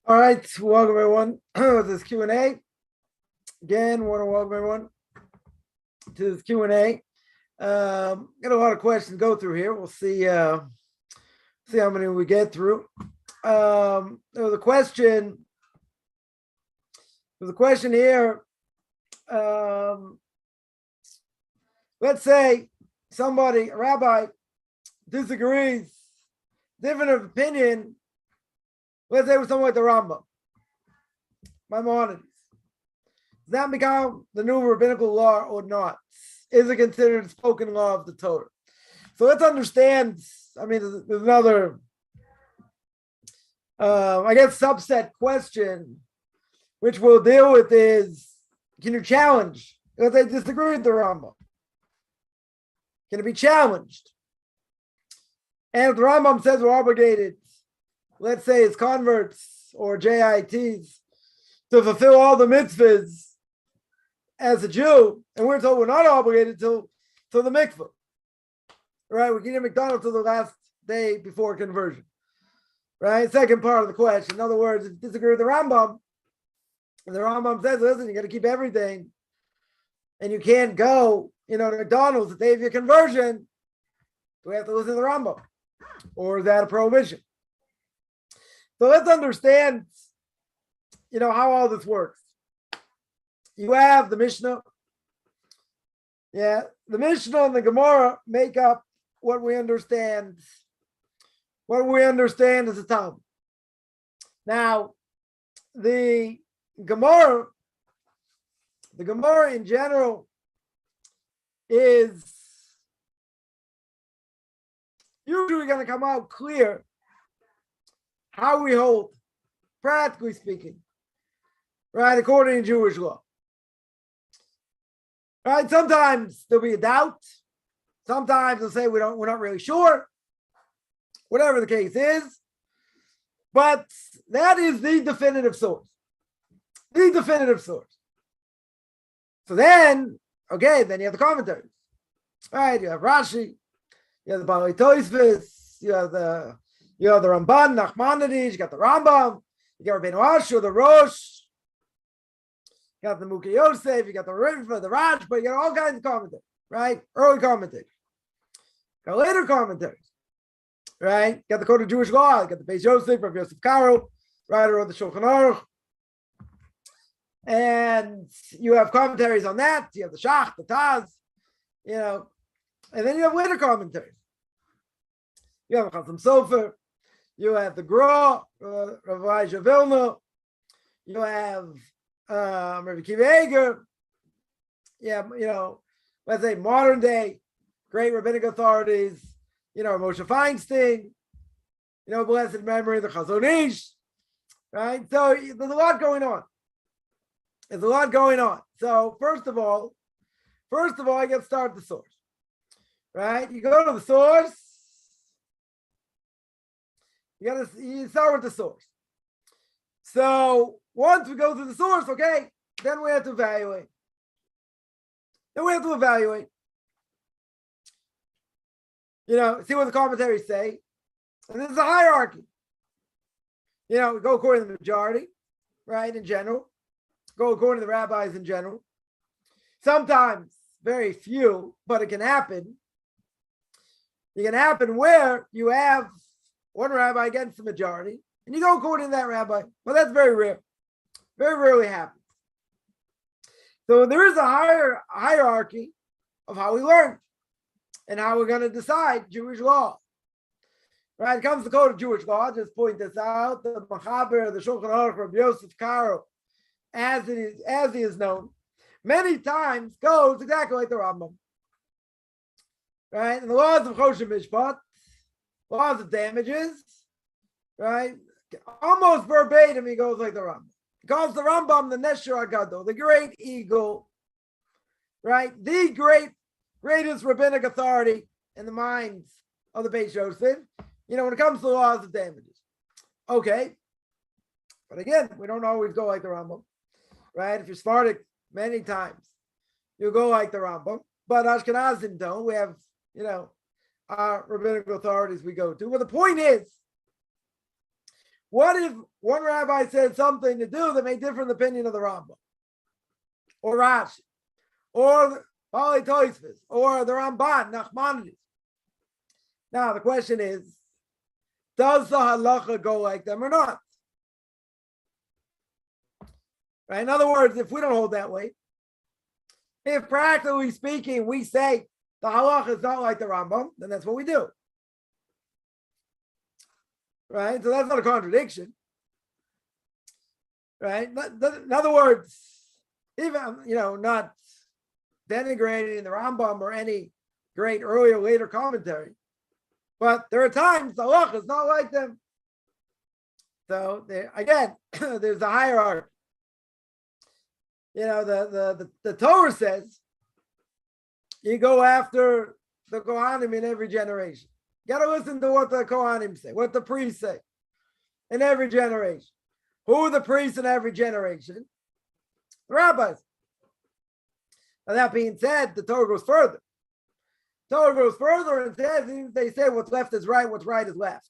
All right, welcome everyone to this Q&A. Again, want to welcome everyone to this Q&A. Got a lot of questions to go through here. We'll see how many we get through. There was a question here. Let's say somebody, a rabbi, disagrees, different of opinion. Let's say with someone like the Rambam, Maimonides. Does that become the new rabbinical law or not? Is it considered spoken law of the Torah? So let's understand. I mean, there's another, subset question, which we'll deal with is, can you challenge? Because they disagree with the Rambam. Can it be challenged? And if the Rambam says we're obligated, let's say as converts or JITs, to fulfill all the mitzvahs as a Jew, and we're told we're not obligated till the mikvah, right? We can eat McDonald's till the last day before conversion, right? Second part of the question. In other words, if you disagree with the Rambam, and the Rambam says, listen, you got to keep everything, and you can't go, to McDonald's the day of your conversion, do we have to listen to the Rambam? Or is that a prohibition? So let's understand, how all this works. You have the Mishnah. Yeah, the Mishnah and the Gemara make up what we understand. What we understand as a Talmud. Now, the Gemara in general is usually going to come out clear how we hold, practically speaking, right, according to Jewish law. Right? Sometimes there'll be a doubt. Sometimes they'll say we're not really sure. Whatever the case is. But that is the definitive source. The definitive source. So then you have the commentaries. Right? You have Rashi, you have the Balei Tosfos, you have the Ramban, Maimonides, you got the Rambam, you got Rabbeinu Asher, the Rosh, you got the Mukhe Yosef, you got the Ritva, the Raj, but you got all kinds of commentaries, right? Early commentaries. Got later commentaries, right? You got the Code of Jewish Law, you got the Beis Yosef, Rabbi Yosef Karo, writer of the Shulchan Aruch. And you have commentaries on that. You have the Shach, the Taz, and then you have later commentaries. You have Chasam Sofer, you have the Gra, Rav Vilna, you have Rabbi Akiva Eger, let's say modern day great rabbinic authorities, Moshe Feinstein, blessed memory, the Chazon Ish, right? So there's a lot going on. So first of all, I got to start with the source, right? You go to the source. You start with the source. So once we go through the source, okay, then we have to evaluate. See what the commentaries say. And this is a hierarchy. We go according to the majority, right, in general. Go according to the rabbis in general. Sometimes very few, but it can happen. It can happen where you have one rabbi against the majority, and you go according to that rabbi. Well, that's very rare. Very rarely happens. So there is a hierarchy of how we learn and how we're going to decide Jewish law. Right? It comes to the Code of Jewish Law. I'll just point this out. The Machaber, the Shulchan Aruch, Rabbi Yosef Karo, as he is known, many times goes exactly like the Rambam. Right? And the laws of Choshen Mishpat, laws of damages, right? Almost verbatim, he goes like the Rambam. He calls the Rambam the Nesher Agadol, the great eagle, right? The greatest rabbinic authority in the minds of the Beis Yosef, when it comes to the laws of damages. Okay. But again, we don't always go like the Rambam, right? If you're Sephardic, many times you go like the Rambam, but Ashkenazim don't. We have, our rabbinical authorities we go to. Well, the point is, What if one rabbi said something to do that may differ in the opinion of the Rambam, or Rashi, or Bali Tosfos, or the Ramban, Nachmanides? Now the question is, does the halacha go like them or not? Right? In other words, if we don't hold that way, if practically speaking we say the halacha is not like the Rambam, then that's what we do. Right? So that's not a contradiction. Right? In other words, even, not denigrating the Rambam or any great earlier, later commentary, but there are times the halacha is not like them. So again, there's a hierarchy. The Torah says you go after the Kohanim in every generation. You got to listen to what the Kohanim say, what the priests say in every generation. Who are the priests in every generation? The rabbis. Now, that being said, the Torah goes further. The Torah goes further and says, they say what's left is right, what's right is left.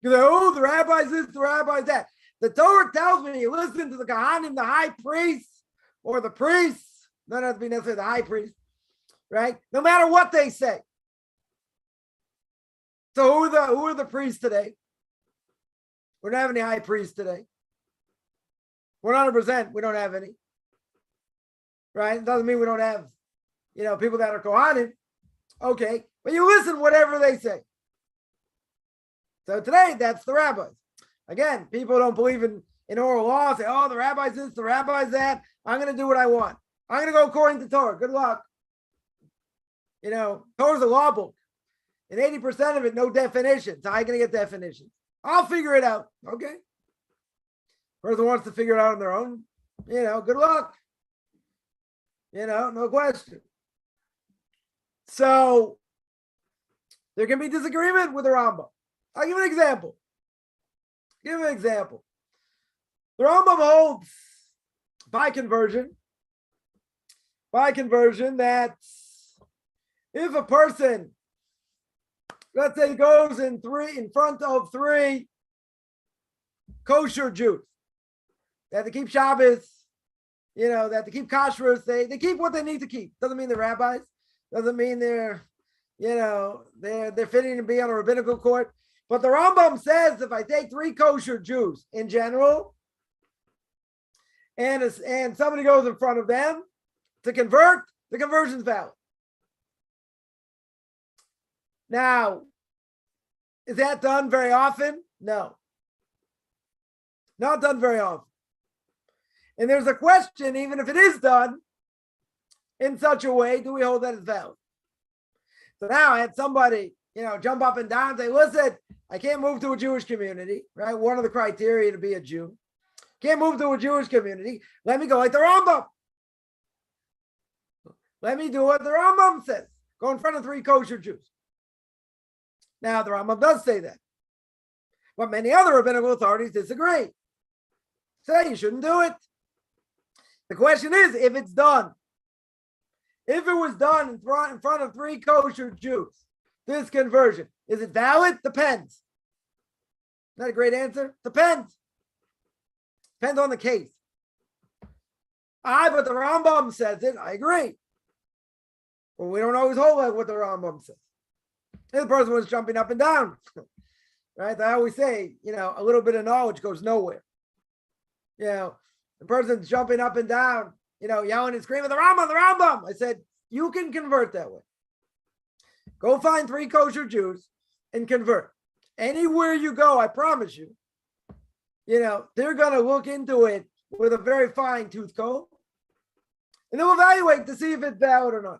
You say, oh, the rabbis this, the rabbis that. The Torah tells me you listen to the Kohanim, the high priests, or the priests, not have to be necessarily the high priest, right? No matter what they say. So who are the priests today? We don't have any high priests today. 100%, we don't have any. Right? It doesn't mean we don't have, people that are Kohanim. Okay, but you listen whatever they say. So today, that's the rabbis. Again, people don't believe in oral law, say, oh, the rabbi's this, the rabbi's that. I'm going to do what I want. I'm going to go according to Torah. Good luck. Torah's a law book. And 80% of it, no definitions. How are you going to get definitions? I'll figure it out. Okay. Person wants to figure it out on their own. Good luck. No question. So there can be disagreement with the Rambam. I'll give an example. The Rambam holds by conversion that if a person, let's say, goes in front of three kosher Jews, that they keep Shabbos, that they keep kashrus, they keep what they need to keep. Doesn't mean they're rabbis. Doesn't mean they're fitting to be on a rabbinical court. But the Rambam says if I take three kosher Jews in general, and somebody goes in front of them to convert, the conversion's valid. Now, is that done very often? No. Not done very often. And there's a question, even if it is done in such a way, do we hold that as valid? So now I had somebody, jump up and down and say, listen, I can't move to a Jewish community, right? One of the criteria to be a Jew. Can't move to a Jewish community. Let me go like the Rambam. Let me do what the Rambam says. Go in front of three kosher Jews. Now, the Rambam does say that. But many other rabbinical authorities disagree. Say you shouldn't do it. The question is, if it's done. If it was done in front of three kosher Jews, this conversion, is it valid? Depends. Is that a great answer? Depends. Depends on the case. But the Rambam says it. I agree. Well, we don't always hold like what the Rambam says. If the person was jumping up and down, right? I always say, a little bit of knowledge goes nowhere. The person's jumping up and down, yelling and screaming, the Rambam. I said, you can convert that way. Go find three kosher Jews and convert. Anywhere you go, I promise you, they're going to look into it with a very fine tooth comb, and they'll evaluate to see if it's valid or not.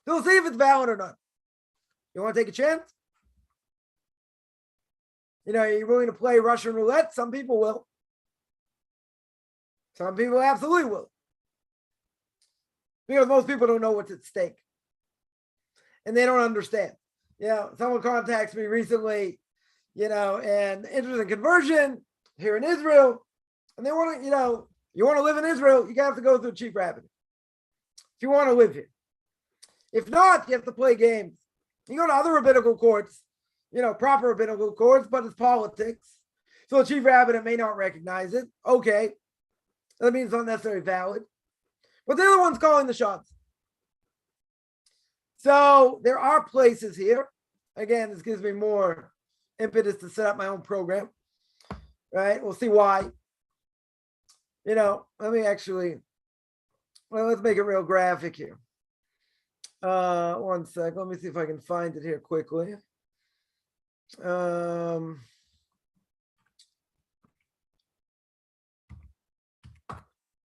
They'll see if it's valid or not. You want to take a chance? Are you willing to play Russian roulette? Some people will. Some people absolutely will. Because most people don't know what's at stake. And they don't understand. Someone contacts me recently, and interested in conversion here in Israel. And they want to, you want to live in Israel, you have to go through a chief rabbi. If you want to live here. If not, you have to play games. You go to other rabbinical courts, proper rabbinical course, but it's politics. So the chief rabbinate may not recognize it. Okay. That means it's not necessarily valid. But they're the ones calling the shots. So there are places here. Again, this gives me more impetus to set up my own program. Right? We'll see why. Let me actually, let's make it real graphic here. One sec. Let me see if I can find it here quickly.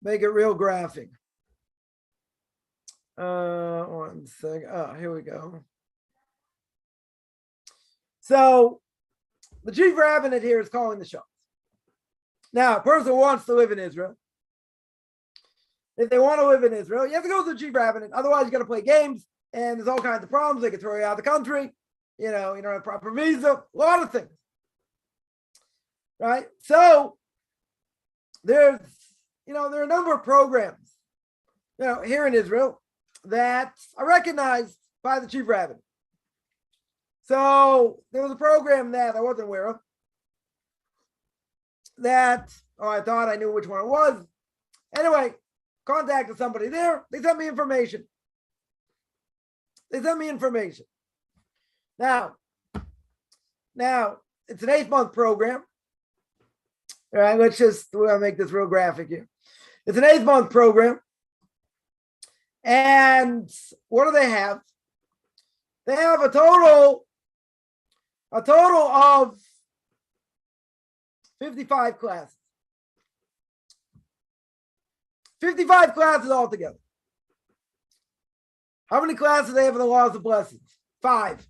Make it real graphic. One sec. Oh, here we go. So the chief rabbinate here is calling the shots. Now, a person wants to live in Israel. If they want to live in Israel, you have to go to the chief rabbinate. Otherwise, you got to play games, and there's all kinds of problems. They can throw you out of the country. You don't have proper visa. A lot of things, right? So there are a number of programs, here in Israel that are recognized by the chief rabbinate. So there was a program that I wasn't aware of that, I thought I knew which one it was. Anyway, contacted somebody there. They sent me information. Now, it's an 8-month program. All right, we'll make this real graphic here. It's an 8-month program. And what do they have? They have a total of 55 classes. 55 classes altogether. How many classes do they have in the laws of blessings? 5.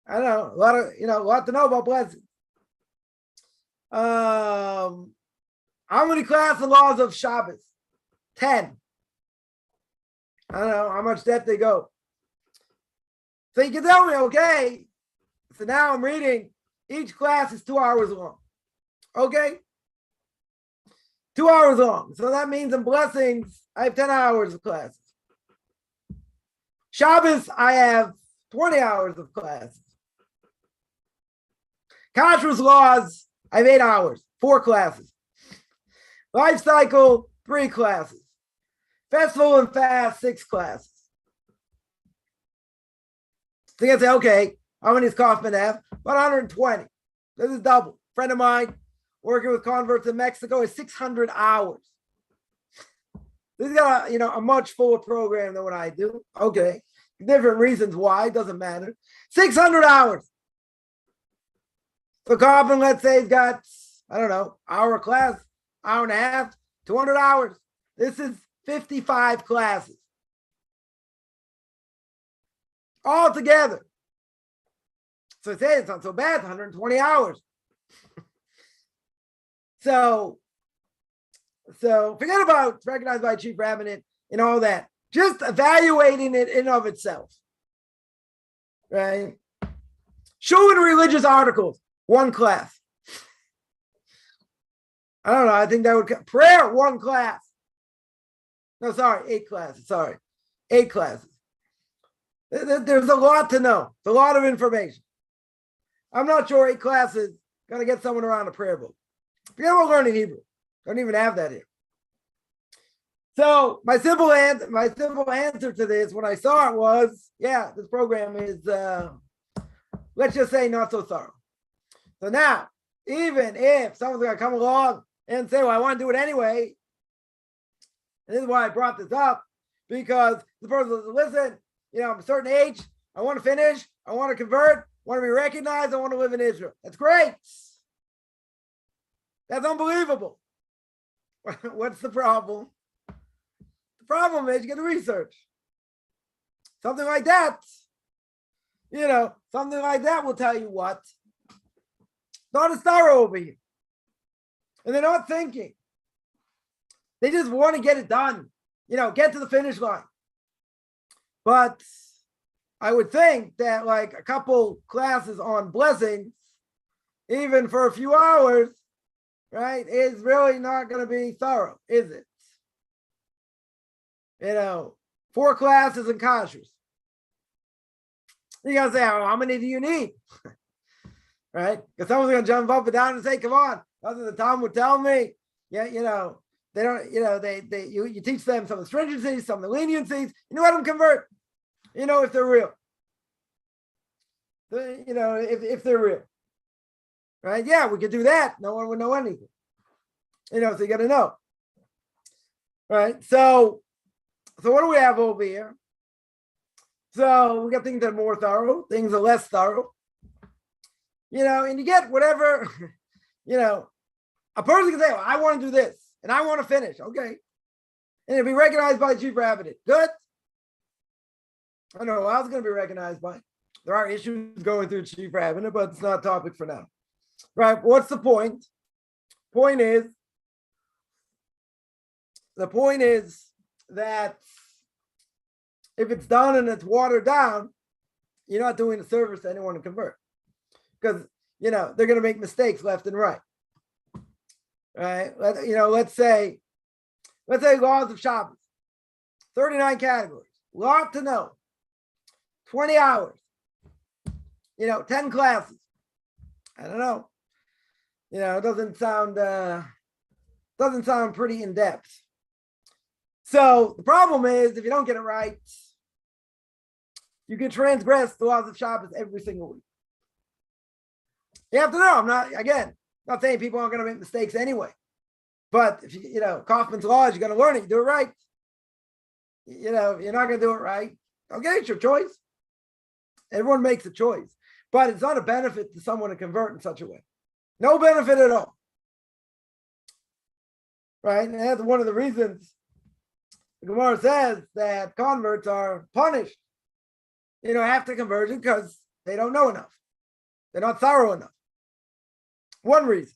I don't know, a lot to know about blessings. How many classes in laws of Shabbos? 10. I don't know how much depth they go. So you can tell me, okay, so now I'm reading, each class is 2 hours long. Okay? 2 hours long. So that means in blessings, I have 10 hours of classes. Shabbos, I have 20 hours of classes. Kashrus laws, I have 8 hours, 4 classes. Life cycle, 3 classes. Festival and fast, 6 classes. So you can say, okay, how many does Coffman have? About 120. This is double. A friend of mine working with converts in Mexico is 600 hours. This is got a much fuller program than what I do. Okay. Different reasons why, doesn't matter. 600 hours. So Coffman, let's say, he's got, hour class, hour and a half, 200 hours. This is 55 classes. All together. So I say it's not so bad, 120 hours. So forget about recognized by chief rabbinate and all that. Just evaluating it in and of itself. Right? Showing religious articles, 1 class. I don't know, I think that would prayer, 1 class. No, sorry, 8 classes. 8 classes. There's a lot to know. It's a lot of information. I'm not sure 8 classes going to get someone around a prayer book. Forget about learning Hebrew. Don't even have that here. So my simple answer to this when I saw it was, this program is, let's just say, not so thorough. So now, even if someone's going to come along and say, well, I want to do it anyway, and this is why I brought this up, because the person says, listen, I'm a certain age, I want to finish, I want to convert, I want to be recognized, I want to live in Israel. That's great. That's unbelievable. What's the problem? The problem is you get to research. Something like that, something like that will tell you what. Not a thorough over here. And they're not thinking. They just want to get it done, get to the finish line. But I would think that like a couple classes on blessings, even for a few hours, right, is really not going to be thorough, is it? 4 classes in kashrus. You gotta say, oh, how many do you need? Right? Because someone's gonna jump up and down and say, come on, doesn't the Talmud tell me? Yeah, they don't, you teach them some of the stringencies, some of the leniencies, let them convert, if they're real. If they're real. Right? Yeah, we could do that. No one would know anything. So you got to know. Right? So what do we have over here? So we got things that are more thorough, things that are less thorough. And you get whatever, a person can say, well, I want to do this and I want to finish. Okay. And it'll be recognized by the chief rabbinate. Good. I don't know what else it's going to be recognized by. There are issues going through chief rabbinate, but it's not a topic for now. Right? What's the point? The point is that if it's done and it's watered down, you're not doing a service to anyone to convert. Because, they're going to make mistakes left and right. Right? Let's say laws of Shabbos, 39 categories, lot to know, 20 hours, 10 classes. I don't know. It doesn't sound pretty in depth. So the problem is, if you don't get it right, you can transgress the laws of Shabbos every single week. You have to know. I'm not saying people aren't going to make mistakes anyway. But if Coffman's laws, you're going to learn it. You do it right. If you're not going to do it right, okay, it's your choice. Everyone makes a choice. But it's not a benefit to someone to convert in such a way. No benefit at all. Right? And that's one of the reasons the Gemara says that converts are punished, after conversion, because they don't know enough. They're not thorough enough. One reason.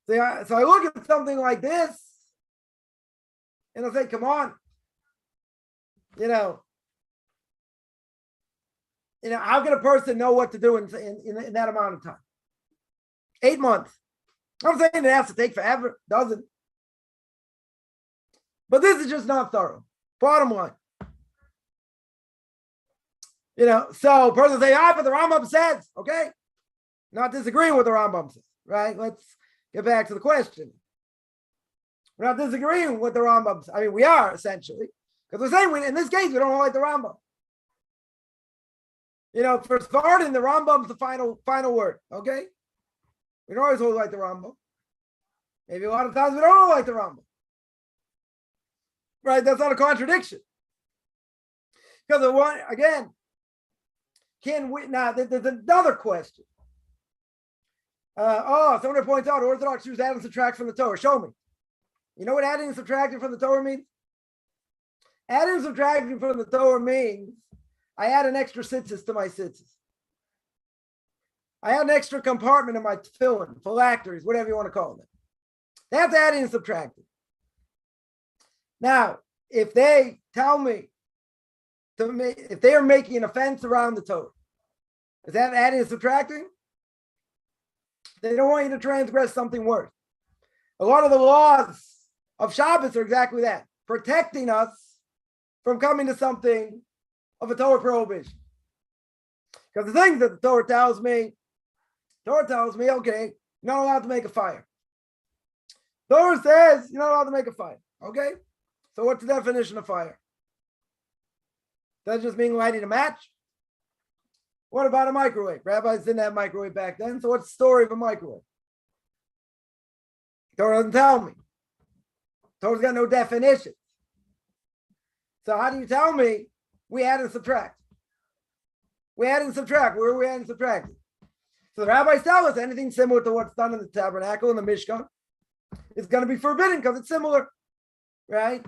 So I look at something like this, and I'll say, come on. How can a person know what to do in that amount of time? 8 months. I'm saying it has to take forever. Doesn't. But this is just not thorough. Bottom line. So a person say, but the Rambam says, okay. Not disagreeing with the Rambam says, right? Let's get back to the question. We're not disagreeing with the Rambam. I mean, we are essentially. Because we're saying, in this case, we don't like the Rambam. For starting, the Rambam's the final word, okay? We don't always hold like the Rambam. Maybe a lot of times we don't hold like the Rambam. Right? That's not a contradiction. Because now there's another question. Someone points out Orthodox Jews add and subtract from the Torah. Show me. You know what adding and subtracting from the Torah means? Adding and subtracting from the Torah means I add an extra tzitzis to my tzitzis. I add an extra compartment in my tefillin, phylacteries, whatever you want to call them. That's adding and subtracting. Now, if they tell me, if they are making an offense around the Torah, is that adding and subtracting? They don't want you to transgress something worse. A lot of the laws of Shabbos are exactly that, protecting us from coming to something of a Torah prohibition. Because the things that the Torah tells me, okay, you're not allowed to make a fire. Torah says you're not allowed to make a fire. Okay? So what's the definition of fire? Does it just mean lighting a match? What about a microwave? Rabbis didn't have microwave back then, so what's the story of a microwave? Torah doesn't tell me. Torah's got no definition. So how do you tell me we add and subtract? We add and subtract. Where are we adding and subtracting? So the rabbis tell us anything similar to what's done in the tabernacle and the Mishkan is going to be forbidden because it's similar, right?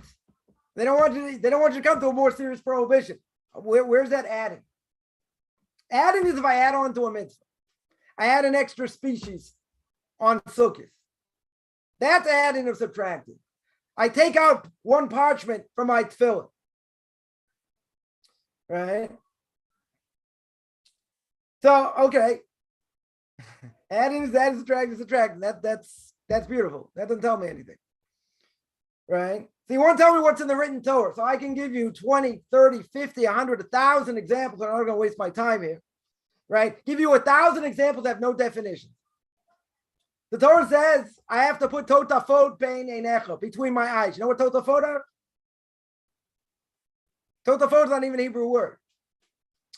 They don't want you to come to a more serious prohibition. Where's that adding? Adding is if I add on to a mitzvah. I add an extra species on Sukkot. That's adding or subtracting. I take out one parchment from my tefillin. Right? So, okay. Adding is adding, subtracting, subtracting. That's beautiful. That doesn't tell me anything. Right? So you want to tell me what's in the written Torah. So I can give you 20, 30, 50, 100, 1,000 examples. I'm not going to waste my time here, right? Give you 1,000 examples that have no definition. The Torah says I have to put totafot bein einecha, between my eyes. You know what totafot are? Totafot is not even a Hebrew word.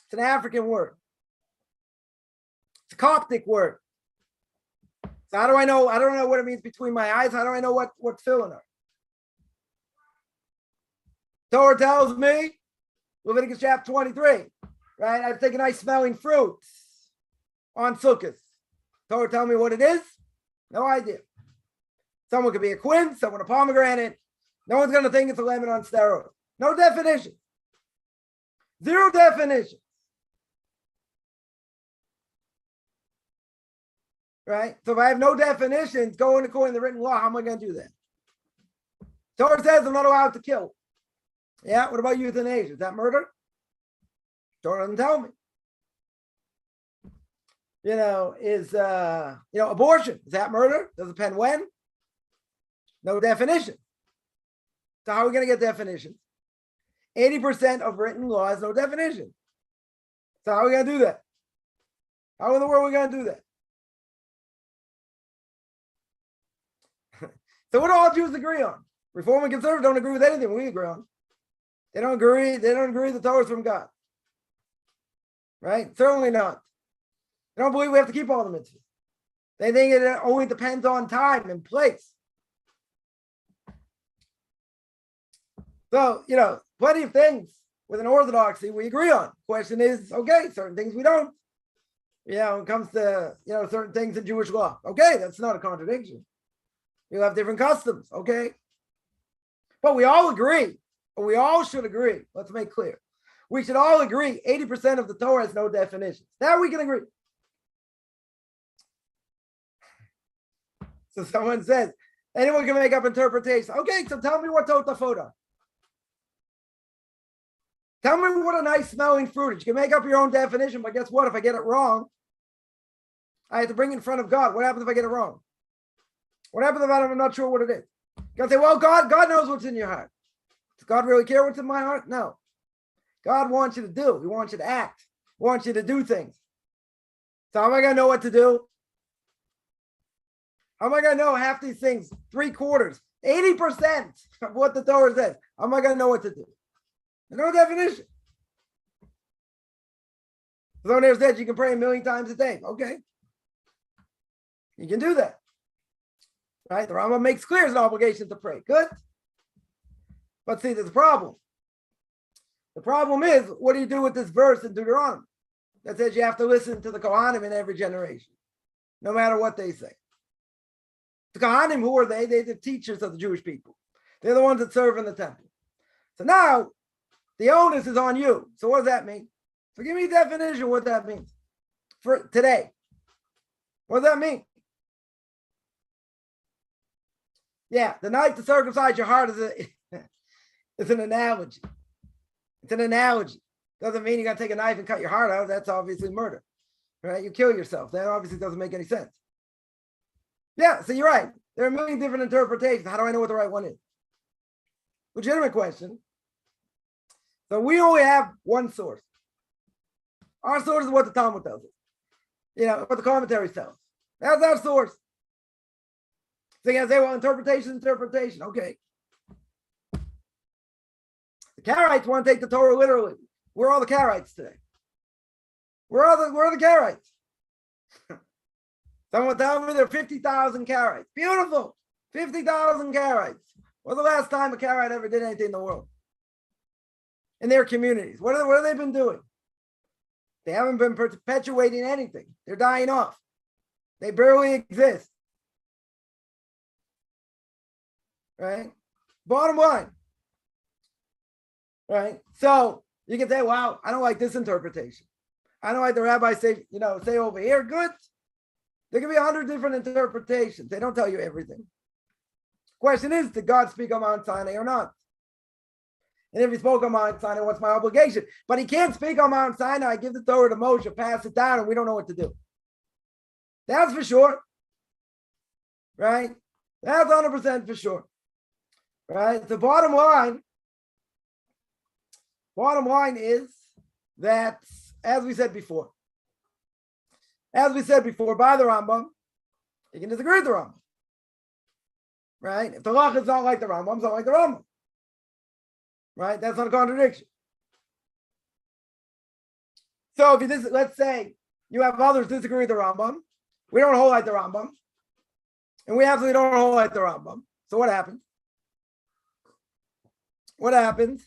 It's an African word. It's a Coptic word. So how do I know? I don't know what it means between my eyes. How do I know what tefillin are? Torah tells me, Leviticus chapter 23, right? I have to take a nice smelling fruit on Sukkot. Torah tell me what it is? No idea. Someone could be a quince, someone a pomegranate. No one's going to think it's a lemon on steroids. No definition. Zero definition. Right? So if I have no definitions going according to the written law, how am I going to do that? Torah says I'm not allowed to kill. Yeah, what about euthanasia? Is that murder? Torah doesn't tell me. Is abortion, is that murder? Does it depend when? No definition. So how are we going to get definitions? 80% of written law has no definition. So how are we going to do that? How in the world are we going to do that? So what do all Jews agree on? Reform and conservative don't agree with anything we agree on. They don't agree the Torah is from God. Right? Certainly not. They don't believe we have to keep all the mitzvahs. They think it only depends on time and place. So, plenty of things with an orthodoxy we agree on. Question is, okay, certain things we don't. When it comes to, certain things in Jewish law. Okay, that's not a contradiction. You have different customs, okay? But we all agree, or we all should agree. Let's make clear. We should all agree 80% of the Torah has no definition. That we can agree. So someone says, anyone can make up interpretations. Okay, so tell me what totafot are. Tell me what a nice smelling fruit is. You can make up your own definition, but guess what? If I get it wrong, I have to bring it in front of God. What happens if I get it wrong? What happens if I'm not sure what it is? God say, well, God knows what's in your heart. Does God really care what's in my heart? No. God wants you to do. He wants you to act. He wants you to do things. So how am I going to know what to do? How am I going to know half these things? 3/4, 80% of what the Torah says. How am I going to know what to do? There's no definition. Someone there said you can pray 1,000,000 times a day. Okay. You can do that. Right? The Rambam makes clear it's an obligation to pray. Good. But see, there's a problem. The problem is, what do you do with this verse in Deuteronomy that says you have to listen to the Kohanim in every generation, no matter what they say? The Kohanim, who are they? They're the teachers of the Jewish people. They're the ones that serve in the temple. So now, the onus is on you. So what does that mean? So give me a definition of what that means for today. What does that mean? Yeah, the night to circumcise your heart is an analogy. It's an analogy. Doesn't mean you got to take a knife and cut your heart out. That's obviously murder, right? You kill yourself. That obviously doesn't make any sense. Yeah, so you're right. There are 1,000,000 different interpretations. How do I know what the right one is? Legitimate question. So we only have one source. Our source is what the Talmud tells us. What the commentaries tell us. That's our source. So you can say, well, interpretation. Okay. The Karaites want to take the Torah literally. Where are all the Karaites today? Where are the Karaites? Someone tell me there are 50,000 Karaites. Beautiful. 50,000 Karaites. When's the last time a Karaite ever did anything in the world? In their communities. What have they been doing? They haven't been perpetuating anything. They're dying off. They barely exist. Right? Bottom line. Right? So you can say, wow, I don't like this interpretation. I don't like the rabbis say over here. Good. There can be 100 different interpretations. They don't tell you everything. Question is, did God speak on Mount Sinai or not? And if he spoke on Mount Sinai, what's my obligation? But he can't speak on Mount Sinai, give the Torah to Moshe, pass it down, and we don't know what to do. That's for sure. Right? That's 100% for sure. Right? The bottom line is that, as we said before, by the Rambam, you can disagree with the Rambam. Right? If the halacha is not like the Rambam, it's not like the Rambam. Right? That's not a contradiction. So if let's say you have others disagree with the Rambam, we don't hold like the Rambam, and we absolutely don't hold like the Rambam. So what happens? What happens?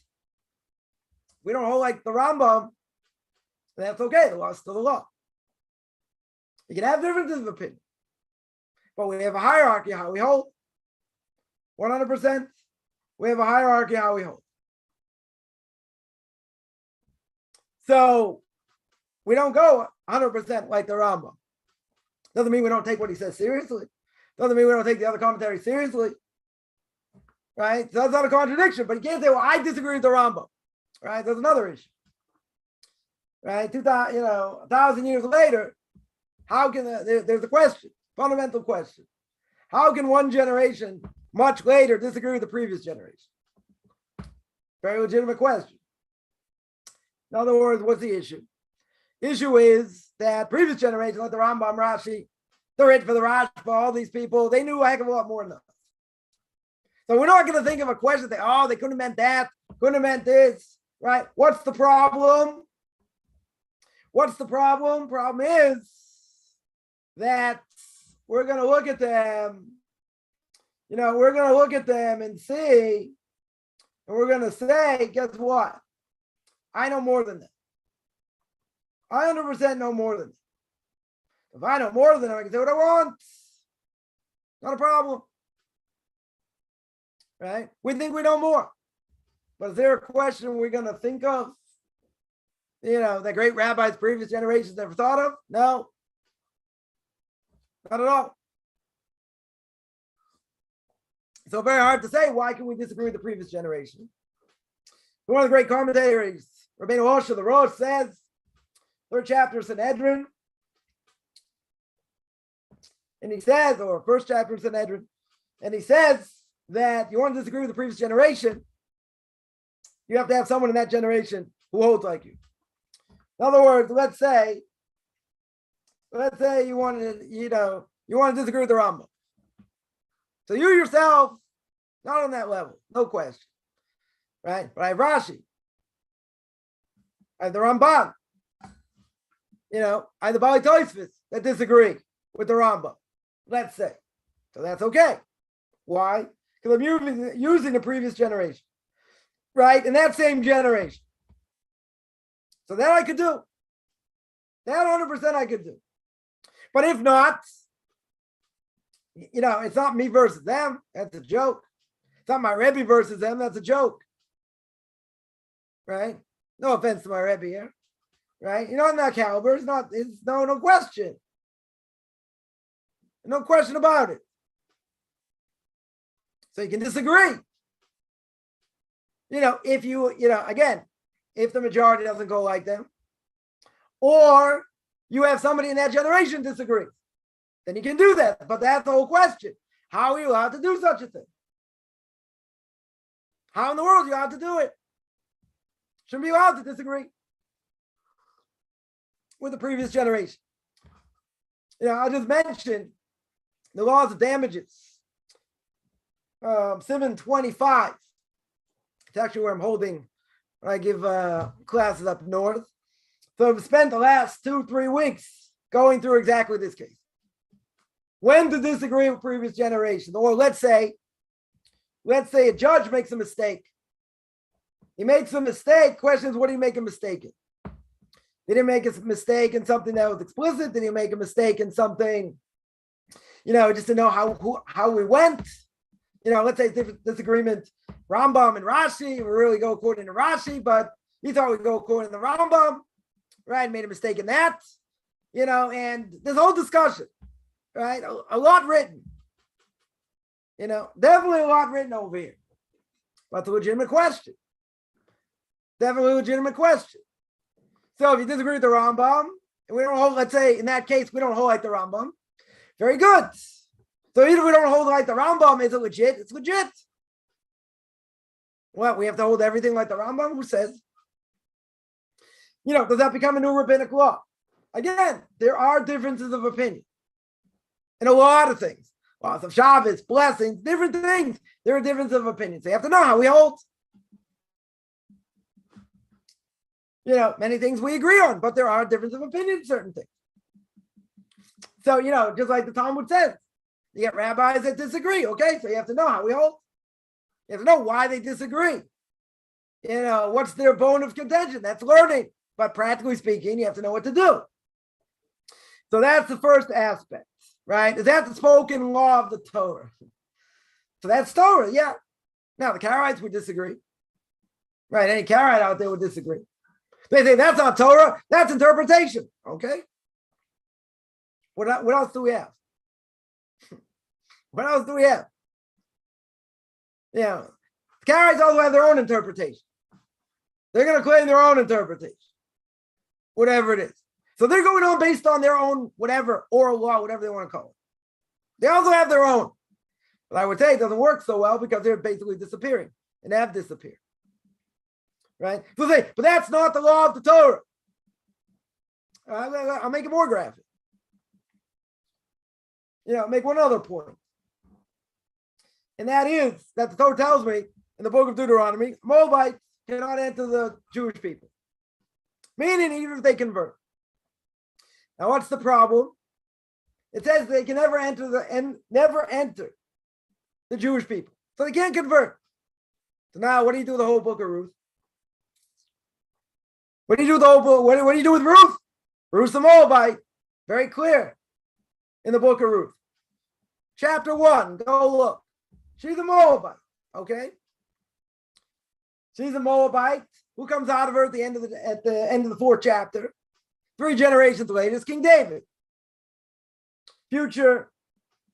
We don't hold like the Rambam, that's okay. The law is still the law. You can have differences of opinion, but we have a hierarchy how we hold. 100%, we have a hierarchy how we hold. So we don't go 100% like the Rambam. Doesn't mean we don't take what he says seriously. Doesn't mean we don't take the other commentaries seriously. Right? So that's not a contradiction, but you can't say, well, I disagree with the Rambam. Right? That's another issue. Right? 1,000 years later, how can there's a question, fundamental question. How can one generation much later disagree with the previous generation? Very legitimate question. In other words, what's the issue? Issue is that previous generation, like the Rambam, Rashi, the Rit for the Rashba, all these people, they knew a heck of a lot more than us. So we're not going to think of a question that, they couldn't have meant that, couldn't have meant this, right? What's the problem? Problem is that we're going to look at them, we're going to look at them and see, and we're going to say, guess what? I know more than them. I 100% know more than them. If I know more than them, I can say what I want. Not a problem. Right? We think we know more. But is there a question we're going to think of? The great rabbis, previous generations never thought of? No. Not at all. So very hard to say, why can we disagree with the previous generation? One of the great commentators, Rabbi Chaim the Rosh, says, third chapter of Sanhedrin, and he says, or first chapter of Sanhedrin, and he says that you want to disagree with the previous generation, you have to have someone in that generation who holds like you. In other words, let's say you want to disagree with the Rambam. So you yourself, not on that level, no question, right? But I have Rashi, I have the Rambam, I have the Bali Tosfos that disagree with the Rambam, let's say. So that's okay. Why? Because I'm using the previous generation, right? In that same generation. So that I could do. That 100% I could do. But if not, it's not me versus them. That's a joke. It's not my Rebbe versus them. That's a joke. Right? No offense to my Rebbe here. Right? In that caliber, it's no question. No question about it. So you can disagree. If the majority doesn't go like them, or you have somebody in that generation disagree, then you can do that. But that's the whole question. How are you allowed to do such a thing? How in the world are you allowed to do it? Shouldn't be allowed to disagree with the previous generation. I'll just mention the laws of damages. 725. It's actually where I'm holding when I give classes up north. So I've spent the last 2-3 weeks going through exactly this case. When to disagree with previous generation, or let's say a judge makes a mistake. He makes a mistake. Question is, what did he make a mistake in? Did he make a mistake in something that was explicit? Did he make a mistake in something, just to know how we went? Let's say disagreement, Rambam and Rashi. We really go according to Rashi, but he thought we'd go according to the Rambam, right? Made a mistake in that, and this whole discussion, right? A lot written, definitely a lot written over here. But it's a legitimate question. Definitely a legitimate question. So if you disagree with the Rambam, and we don't hold, let's say in that case, we don't hold like the Rambam, very good. So even if we don't hold like the Rambam, is it legit? It's legit. Well, we have to hold everything like the Rambam, who says, does that become a new rabbinic law? Again, there are differences of opinion in a lot of things. Lots of Shabbos, blessings, different things. There are differences of opinion. So you have to know how we hold. Many things we agree on, but there are differences of opinion in certain things. So, just like the Talmud says, you get rabbis that disagree. Okay, so you have to know how we hold. You have to know why they disagree. What's their bone of contention? That's learning. But practically speaking, you have to know what to do. So that's the first aspect, right? Is that the spoken law of the Torah? So that's Torah, yeah. Now, the Karaites would disagree. Right, any Karaite out there would disagree. They say that's not Torah, that's interpretation. Okay. What else do we have? What else do we have? The Karaites also have their own interpretation. They're going to claim their own interpretation, whatever it is. So they're going on based on their own whatever, oral law, whatever they want to call it. They also have their own. But I would say it doesn't work so well because they're basically disappearing and have disappeared. Right? So say, but that's not the law of the Torah. I'll make it more graphic. Make one other point. And that is that the Torah tells me in the book of Deuteronomy, Moabites cannot enter the Jewish people. Meaning, even if they convert. Now, what's the problem? It says they can never enter the Jewish people. So they can't convert. So now, what do you do with the whole book of Ruth? What do you do with the whole book? What do you do with Ruth? Ruth's the Moabite. Very clear in the book of Ruth. Chapter 1, go look. She's a Moabite, okay? She's a Moabite. Who comes out of her at the end of the fourth chapter? 3 generations later, it's King David. Future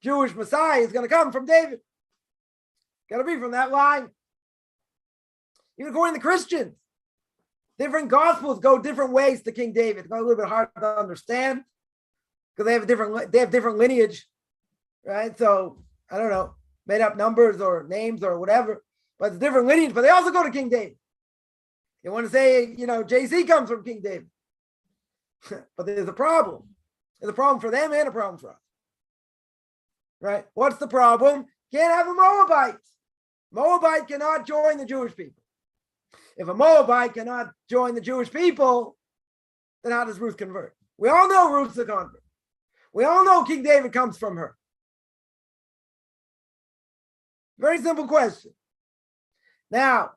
Jewish Messiah is going to come from David. Got to be from that line. Even according to Christians, different gospels go different ways to King David. It's a little bit hard to understand because they have different lineage, right? So I don't know, made up numbers or names or whatever, but it's different lineage. But they also go to King David. You want to say, JC comes from King David, but there's a problem. There's a problem for them and a problem for us, right? What's the problem? Can't have a Moabite. Moabite cannot join the Jewish people. If a Moabite cannot join the Jewish people, then how does Ruth convert? We all know Ruth's a convert. We all know King David comes from her. Very simple question. Now,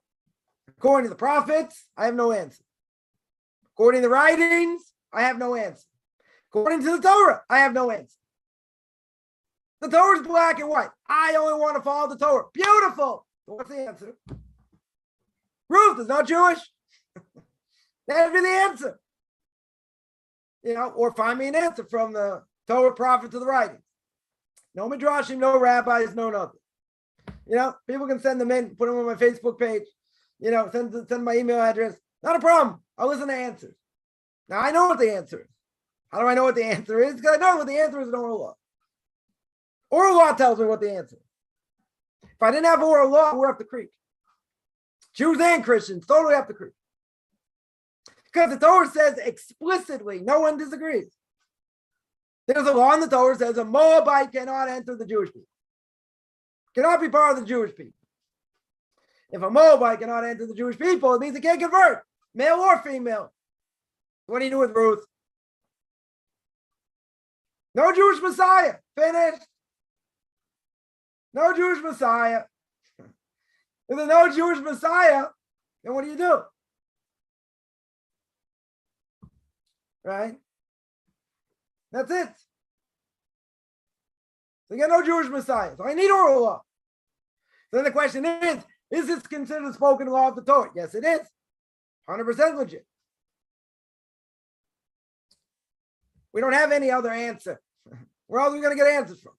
according to the prophets, I have no answer. According to the writings, I have no answer. According to the Torah, I have no answer. The Torah is black and white. I only want to follow the Torah. Beautiful. What's the answer? Ruth is not Jewish. That'd be the answer. Or find me an answer from the Torah prophet to the writings. No midrashim, no rabbis, no nothing. People can send them in, put them on my Facebook page, send my email address. Not a problem. I'll listen to answers. Now I know what the answer is. How do I know what the answer is? Because I know what the answer is in oral law. Oral law tells me what the answer is. If I didn't have oral law, we're up the creek. Jews and Christians, totally up the creek. Because the Torah says explicitly, no one disagrees. There's a law in the Torah that says a Moabite cannot enter the Jewish people. Cannot be part of the Jewish people. If a Moabite cannot enter the Jewish people, it means it can't convert, male or female. What do you do with Ruth? No Jewish Messiah. Finished. No Jewish Messiah. If there's no Jewish Messiah, then what do you do? Right? That's it. So you got no Jewish Messiah. So I need oral law. So then the question is this considered a spoken law of the Torah? Yes, it is. 100% legit. We don't have any other answer. Where else are we going to get answers from?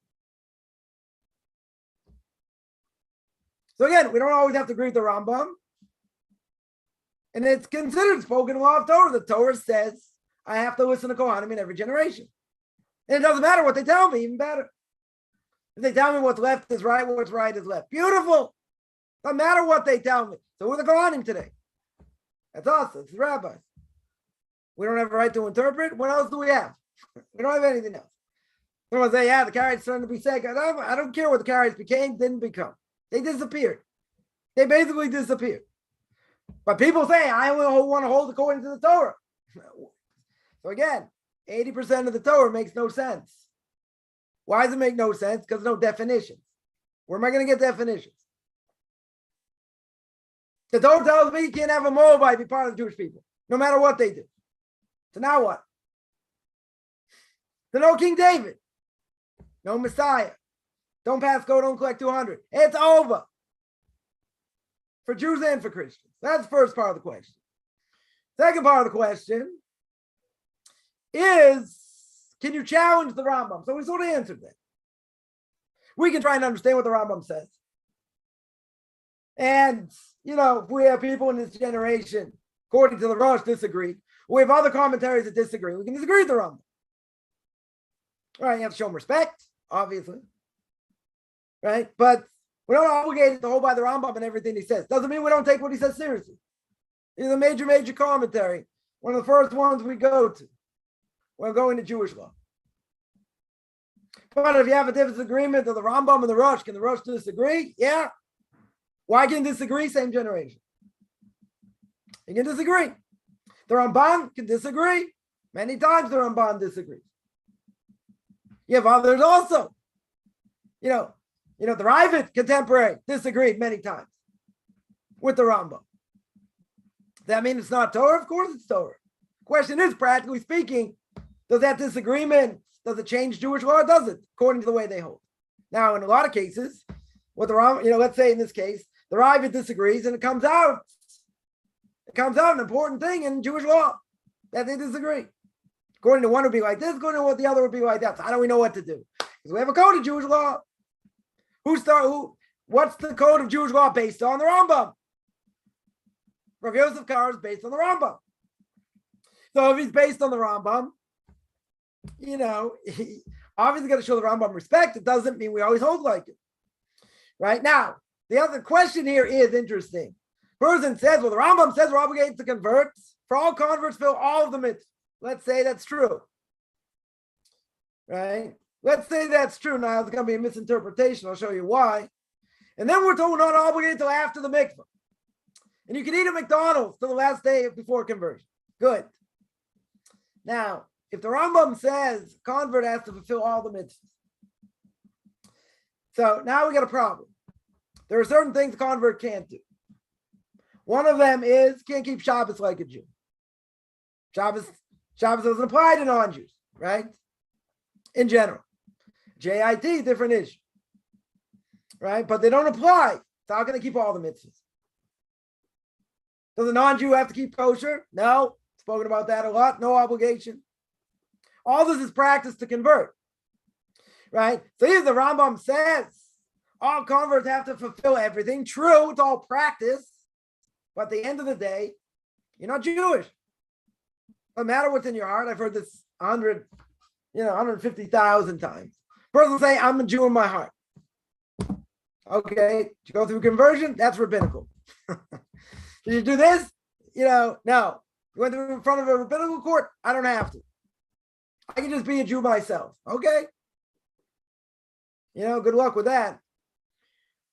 So again, we don't always have to agree with the Rambam. And it's considered spoken law of Torah. The Torah says I have to listen to Kohanim in every generation. And it doesn't matter what they tell me, even better. If they tell me what's left is right, what's right is left. Beautiful. Doesn't matter what they tell me. So who are the Kohanim today? That's us. It's the rabbis. We don't have a right to interpret. What else do we have? We don't have anything else. Someone say, yeah, the Karaites starting to be sick. I don't care what the Karaites became, didn't become. They disappeared. They basically disappeared. But people say, I only want to hold according to the Torah. So again, 80% of the Torah makes no sense. Why does it make no sense? Because no definitions. Where am I going to get definitions? The Torah tells me you can't have a Moabite be part of the Jewish people, no matter what they do. So now what? So no King David, no Messiah. Don't pass go, don't collect 200. It's over. For Jews and for Christians. That's the first part of the question. Second part of the question is, can you challenge the Rambam? So we sort of answered that. We can try and understand what the Rambam says. And, if we have people in this generation, according to the Rosh, disagree. We have other commentaries that disagree. We can disagree with the Rambam. All right, you have to show them respect, obviously. Right? But we're not obligated to hold by the Rambam and everything he says. Doesn't mean we don't take what he says seriously. He's a major, major commentary. One of the first ones we go to when going to Jewish law. But if you have a disagreement of the Rambam and the Rosh, can the Rosh disagree? Yeah. Why can disagree? Same generation. You can disagree. The Ramban can disagree. Many times the Ramban disagrees. You have others also. The Ravid contemporary disagreed many times with the Rambam. Does that mean it's not Torah? Of course it's Torah. Question is, practically speaking, does that disagreement, does it change Jewish law? Or does it, according to the way they hold? Now, in a lot of cases, what the Rambam, let's say in this case, the Ravid disagrees and it comes out an important thing in Jewish law that they disagree. According to one would be like this, according to what the other would be like that. So how do we know what to do? Because we have a code of Jewish law. What's the code of Jewish law based on? The Rambam. Rav Yosef Kar is based on the Rambam. So if he's based on the Rambam, he obviously got to show the Rambam respect. It doesn't mean we always hold like it. Right? Now, the other question here is interesting. Person says, well, the Rambam says we're obligated to convert. For all converts, fill all of the mitzvahs. Let's say that's true. Right? Let's say that's true. Now, it's going to be a misinterpretation. I'll show you why. And then we're told we're not obligated until after the mikvah. And you can eat at McDonald's till the last day before conversion. Good. Now, if the Rambam says convert has to fulfill all the mitzvahs. So now we got a problem. There are certain things the convert can't do. One of them is can't keep Shabbos like a Jew. Shabbos doesn't apply to non-Jews, right? In general. JIT, different issue. Right? But they don't apply. So how can they keep all the mitzvahs? Does a non-Jew have to keep kosher? No. Spoken about that a lot. No obligation. All this is practice to convert. Right? So here the Rambam says all converts have to fulfill everything. True, it's all practice. But at the end of the day, you're not Jewish. No matter what's in your heart. I've heard this 150,000 times. Person will say, I'm a Jew in my heart. Okay, did you go through conversion? That's rabbinical. Did you do this? No. You went through in front of a rabbinical court? I don't have to. I can just be a Jew myself. Okay? Good luck with that.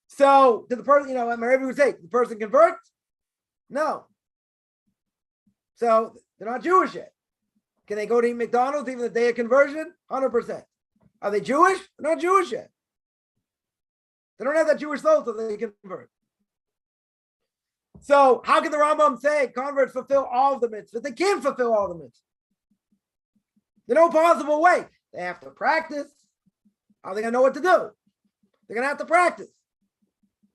So, did the person, my Rebbe would say, the person convert? No. So, they're not Jewish yet. Can they go to eat McDonald's even the day of conversion? 100%. Are they Jewish? They're not Jewish yet. They don't have that Jewish soul so they can convert. So how can the Rambam say converts fulfill all of the mitzvahs? They can't fulfill all the mitzvahs. There's no possible way. They have to practice. How are they going to know what to do? They're going to have to practice.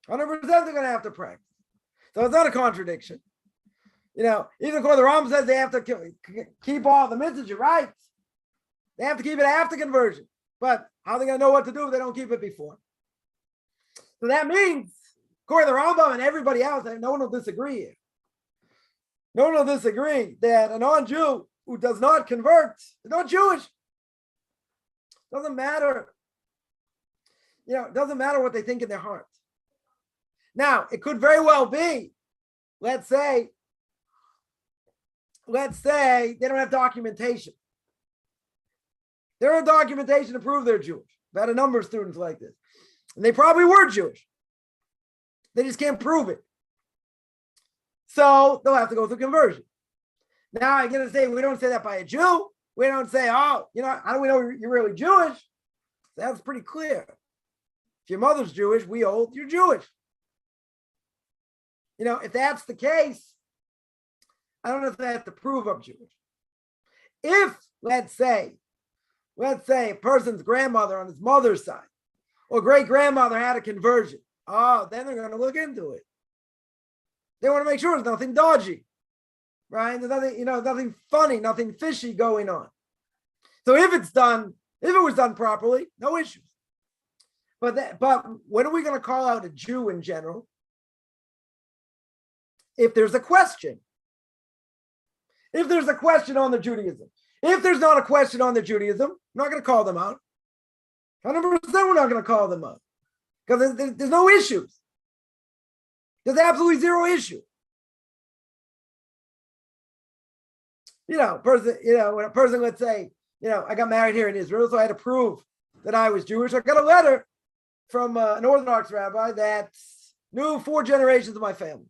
100% they're going to have to practice. So it's not a contradiction. Even according to the Rambam says they have to keep all the mitzvahs, you're right. They have to keep it after conversion. But how are they going to know what to do if they don't keep it before? So that means, according to the Rambam and everybody else, no one will disagree here. No one will disagree that a non-Jew who does not convert is not Jewish. Doesn't matter. It doesn't matter what they think in their heart. Now, it could very well be, let's say they don't have documentation. They don't have documentation to prove they're Jewish. I've had a number of students like this. And they probably were Jewish. They just can't prove it. So they'll have to go through conversion. Now I'm going to say, we don't say that by a Jew. We don't say, oh, how do we know you're really Jewish? That's pretty clear. If your mother's Jewish, we hold you're Jewish. If that's the case, I don't know if they have to prove I'm Jewish. If, let's say a person's grandmother on his mother's side or great-grandmother had a conversion, then they're going to look into it. They want to make sure there's nothing dodgy, right? There's nothing, nothing funny, nothing fishy going on. So if it was done properly, no issues. But when are we going to call out a Jew in general? If there's a question. If there's a question on the Judaism. If there's not a question on the Judaism, I'm not going to call them out. 100% we're not going to call them out. Because there's no issues. There's absolutely zero issue. When a person, let's say, I got married here in Israel, so I had to prove that I was Jewish. I got a letter from an Orthodox rabbi that knew 4 generations of my family.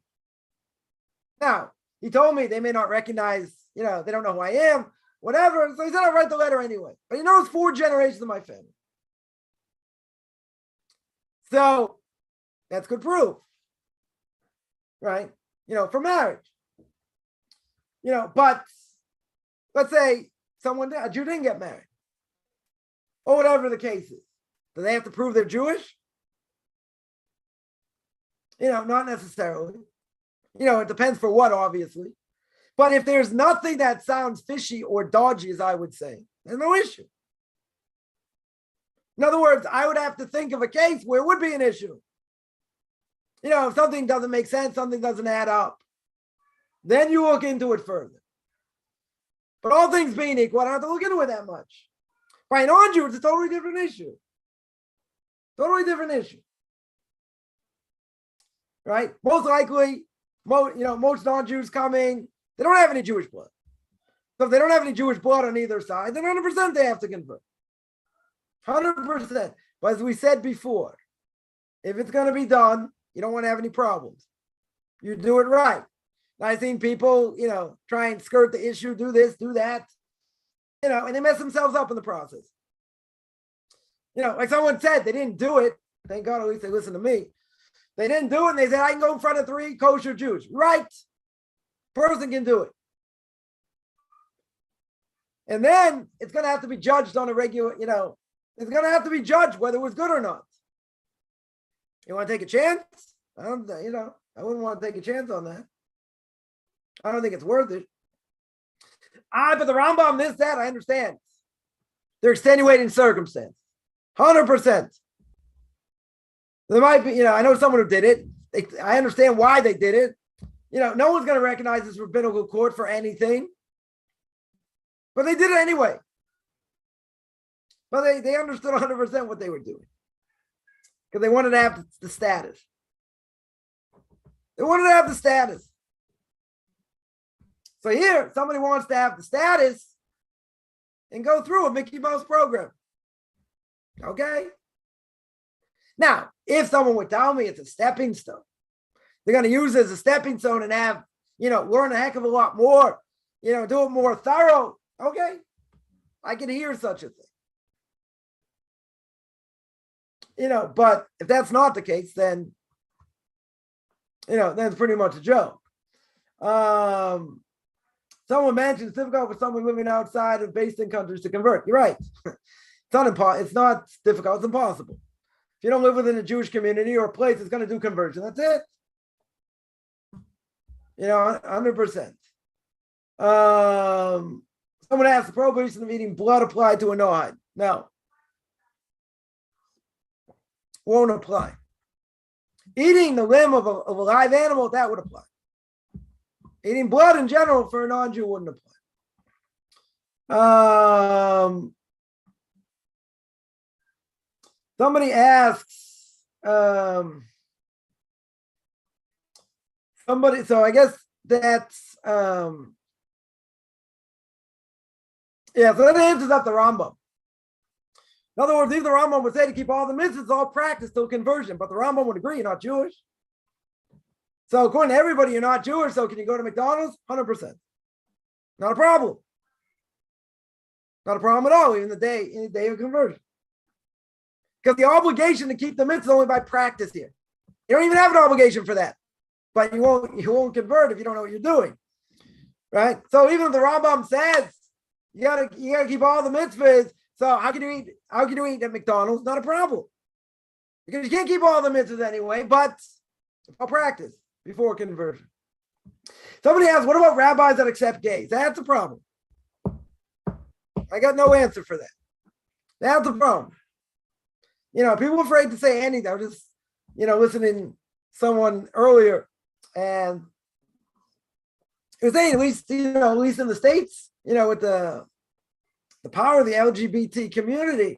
Now, he told me they may not recognize, they don't know who I am, whatever. So he said, I'll write the letter anyway. But he knows 4 generations of my family. So that's good proof, right? For marriage. But let's say a Jew didn't get married, or whatever the case is. Do they have to prove they're Jewish? Not necessarily. It depends for what, obviously. But if there's nothing that sounds fishy or dodgy, as I would say, there's no issue. In other words, I would have to think of a case where it would be an issue. If something doesn't make sense, something doesn't add up, then you look into it further. But all things being equal, I don't have to look into it that much. By a non-Jew, it's a totally different issue. Totally different issue. Right? Most likely, most non-Jews coming, they don't have any Jewish blood. So if they don't have any Jewish blood on either side, then 100% they have to convert. 100%. But as we said before, if it's going to be done, you don't want to have any problems. You do it right. I've seen people, try and skirt the issue, do this, do that, and they mess themselves up in the process. Like someone said, they didn't do it. Thank God, at least they listened to me. They didn't do it, and they said, I can go in front of 3 kosher Jews. Right. Person can do it. And then it's going to have to be judged on a regular, it's going to have to be judged whether it was good or not. You want to take a chance? I wouldn't want to take a chance on that. I don't think it's worth it. But the Rambam, this, that, I understand. They're extenuating circumstance. 100%. There might be, I know someone who did it. I understand why they did it. No one's going to recognize this rabbinical court for anything. But they did it anyway. But they understood 100% what they were doing. Because they wanted to have the status. They wanted to have the status. So here, somebody wants to have the status and go through a Mickey Mouse program. Okay? Now, if someone would tell me it's a stepping stone, they're going to use it as a stepping stone and have, learn a heck of a lot more, do it more thorough. Okay? I can hear such a thing. But if that's not the case, then, then it's pretty much a joke. Someone mentioned it's difficult for someone living outside of based-in countries to convert. You're right. It's not difficult. It's impossible. If you don't live within a Jewish community or a place that's going to do conversion, that's it. 100%. Someone asked, the prohibition of eating blood applied to a noahide. No. Won't apply. Eating the limb of a live animal, that would apply. Eating blood in general for a non-Jew wouldn't apply. Somebody asks, somebody. So I guess that's yeah. So that answers up the Rambam. In other words, even the Rambam would say to keep all the mitzvahs, all practice till conversion, but the Rambam would agree you're not Jewish. So according to everybody, you're not Jewish. So can you go to McDonald's? 100%. Not a problem. Not a problem at all, even in the day of conversion. Because the obligation to keep the mitzvah is only by practice here. You don't even have an obligation for that. But you won't convert if you don't know what you're doing. Right? So even if the Rambam says you gotta keep all the mitzvahs, so how can you eat at McDonald's? Not a problem. Because you can't keep all the mitzvahs anyway, but I'll practice before conversion. Somebody asks, what about rabbis that accept gays? That's a problem. I got no answer for that. That's a problem. People are afraid to say anything. I was just, listening to someone earlier, and he was saying, at least in the States, with the power of the LGBT community,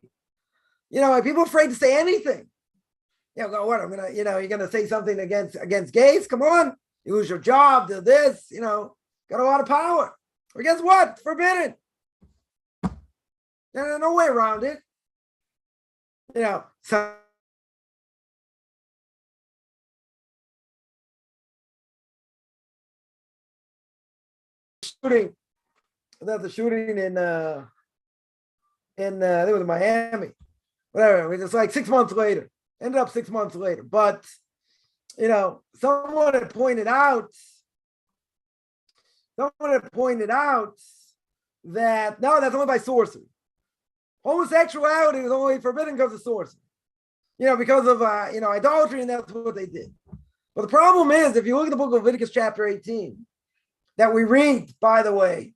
people are afraid to say anything. What? I'm gonna, you're gonna say something against gays? Come on, you lose your job, do this, got a lot of power. But guess what? It's forbidden. There's no way around it. So shooting. That's the shooting in I think it was Miami. Whatever. It was like 6 months later. Ended up 6 months later. But someone had pointed out that no, that's only by sorcery. Homosexuality is only forbidden because of sorcery. Because of idolatry, and that's what they did. But the problem is, if you look at the book of Leviticus chapter 18, that we read, by the way,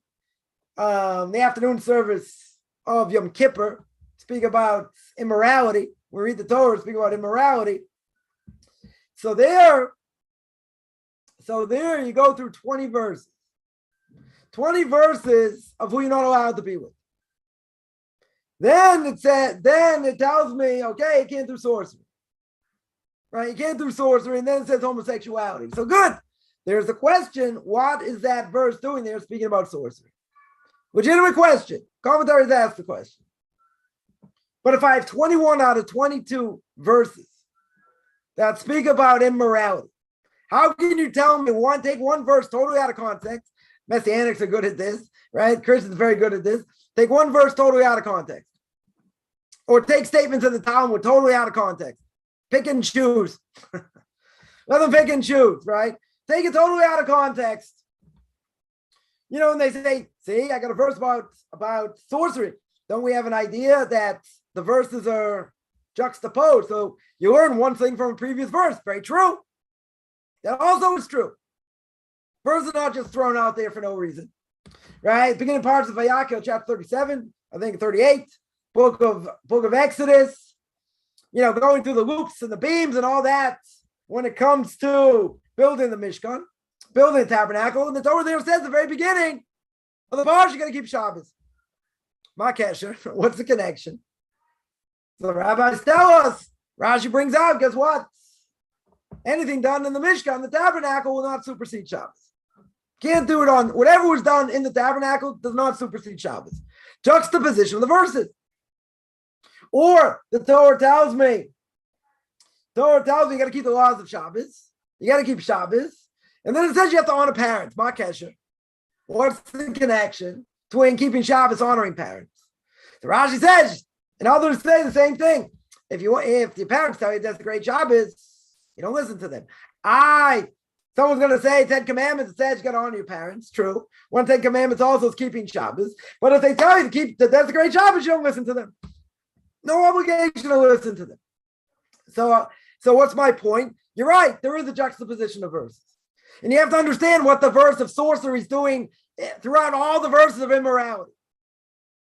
the afternoon service of Yom Kippur, speak about immorality. We read the Torah, speak about immorality. So there you go through 20 verses. 20 verses of who you're not allowed to be with. Then it tells me, okay, you can't do sorcery. Right? You can't do sorcery, and then it says homosexuality. So good. There's the question, what is that verse doing there speaking about sorcery? Legitimate question. Commentaries ask the question. But if I have 21 out of 22 verses that speak about immorality, how can you tell me take one verse totally out of context? Messianics are good at this, right? Christians are very good at this. Take one verse totally out of context. Or take statements in the Talmud totally out of context. Pick and choose. Let them pick and choose, right? Take it totally out of context. And they say, see, I got a verse about sorcery. Don't we have an idea that the verses are juxtaposed? So you learn one thing from a previous verse. Very true. That also is true. Verses are not just thrown out there for no reason. Right? Beginning parts of Vayakil, chapter 37, I think 38, book of Exodus, going through the loops and the beams and all that when it comes to building the Mishkan, building the tabernacle. And the Torah there says at the very beginning of the parsha, you got to keep Shabbos. Ma kesher, what's the connection? So the rabbis tell us, Rashi brings out, guess what? Anything done in the Mishkan, the tabernacle, will not supersede Shabbos. Can't do it on whatever was done in the tabernacle does not supersede Shabbos. Juxtaposition of the verses. Or the Torah tells me you got to keep the laws of Shabbos. You got to keep Shabbos. And then it says you have to honor parents. Ma kesher. What's the connection between keeping Shabbos, honoring parents? The Rashi says, and others say the same thing. If your parents tell you that's a great Shabbos, you don't listen to them. Someone's going to say 10 Commandments, it says you got to honor your parents. True. One of 10 Commandments also is keeping Shabbos. But if they tell you to keep that's a great Shabbos, you don't listen to them. No obligation to listen to them. So what's my point? You're right. There is a juxtaposition of verses. And you have to understand what the verse of sorcery is doing throughout all the verses of immorality.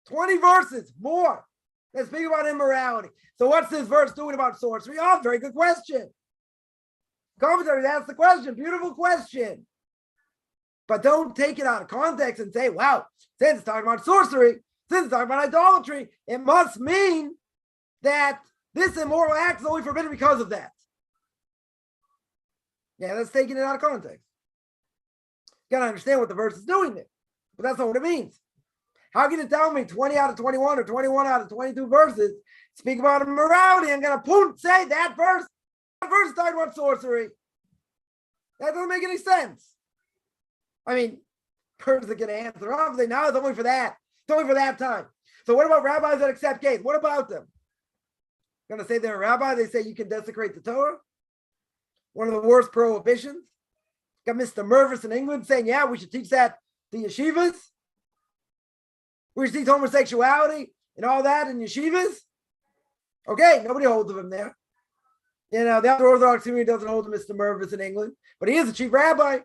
20 verses, more, that speak about immorality. So what's this verse doing about sorcery? Oh, very good question. Commentaries ask the question, beautiful question. But don't take it out of context and say, wow, since it's talking about sorcery, since it's talking about idolatry, it must mean that this immoral act is only forbidden because of that. Yeah, that's taking it out of context. You got to understand what the verse is doing there. But that's not what it means. How can you tell me 20 out of 21 or 21 out of 22 verses speak about immorality? I'm going to say that verse is talking about sorcery. That doesn't make any sense. I mean, person can answer, obviously, now it's only for that. It's only for that time. So what about rabbis that accept case? What about them? Going to say they're a rabbi? They say you can desecrate the Torah? One of the worst prohibitions. Got Mr. Mervis in England saying, yeah, we should teach that to yeshivas. We should teach homosexuality and all that in yeshivas. Okay, nobody holds of him there. You know, the Orthodox community doesn't hold of Mr. Mervis in England, but he is a chief rabbi.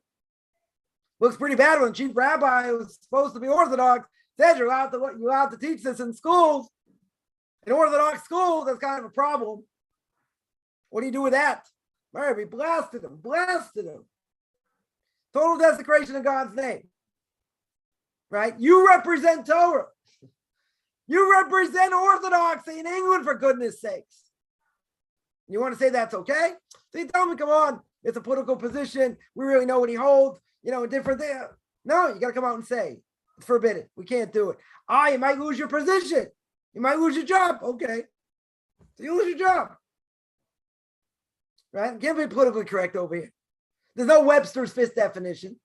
Looks pretty bad when the chief rabbi who's supposed to be Orthodox says you're allowed to teach this in schools. In Orthodox schools, that's kind of a problem. What do you do with that? Right, we blasted him. Total desecration of God's name. Right? You represent Torah. You represent Orthodoxy in England, for goodness sakes. You want to say that's okay? So you tell me, come on, it's a political position. We really know what he holds. You know, different thing. No, you got to come out and say it's forbidden. We can't do it. You might lose your position. You might lose your job. Okay. So you lose your job. Right? Can't be politically correct over here. There's no Webster's fifth definition.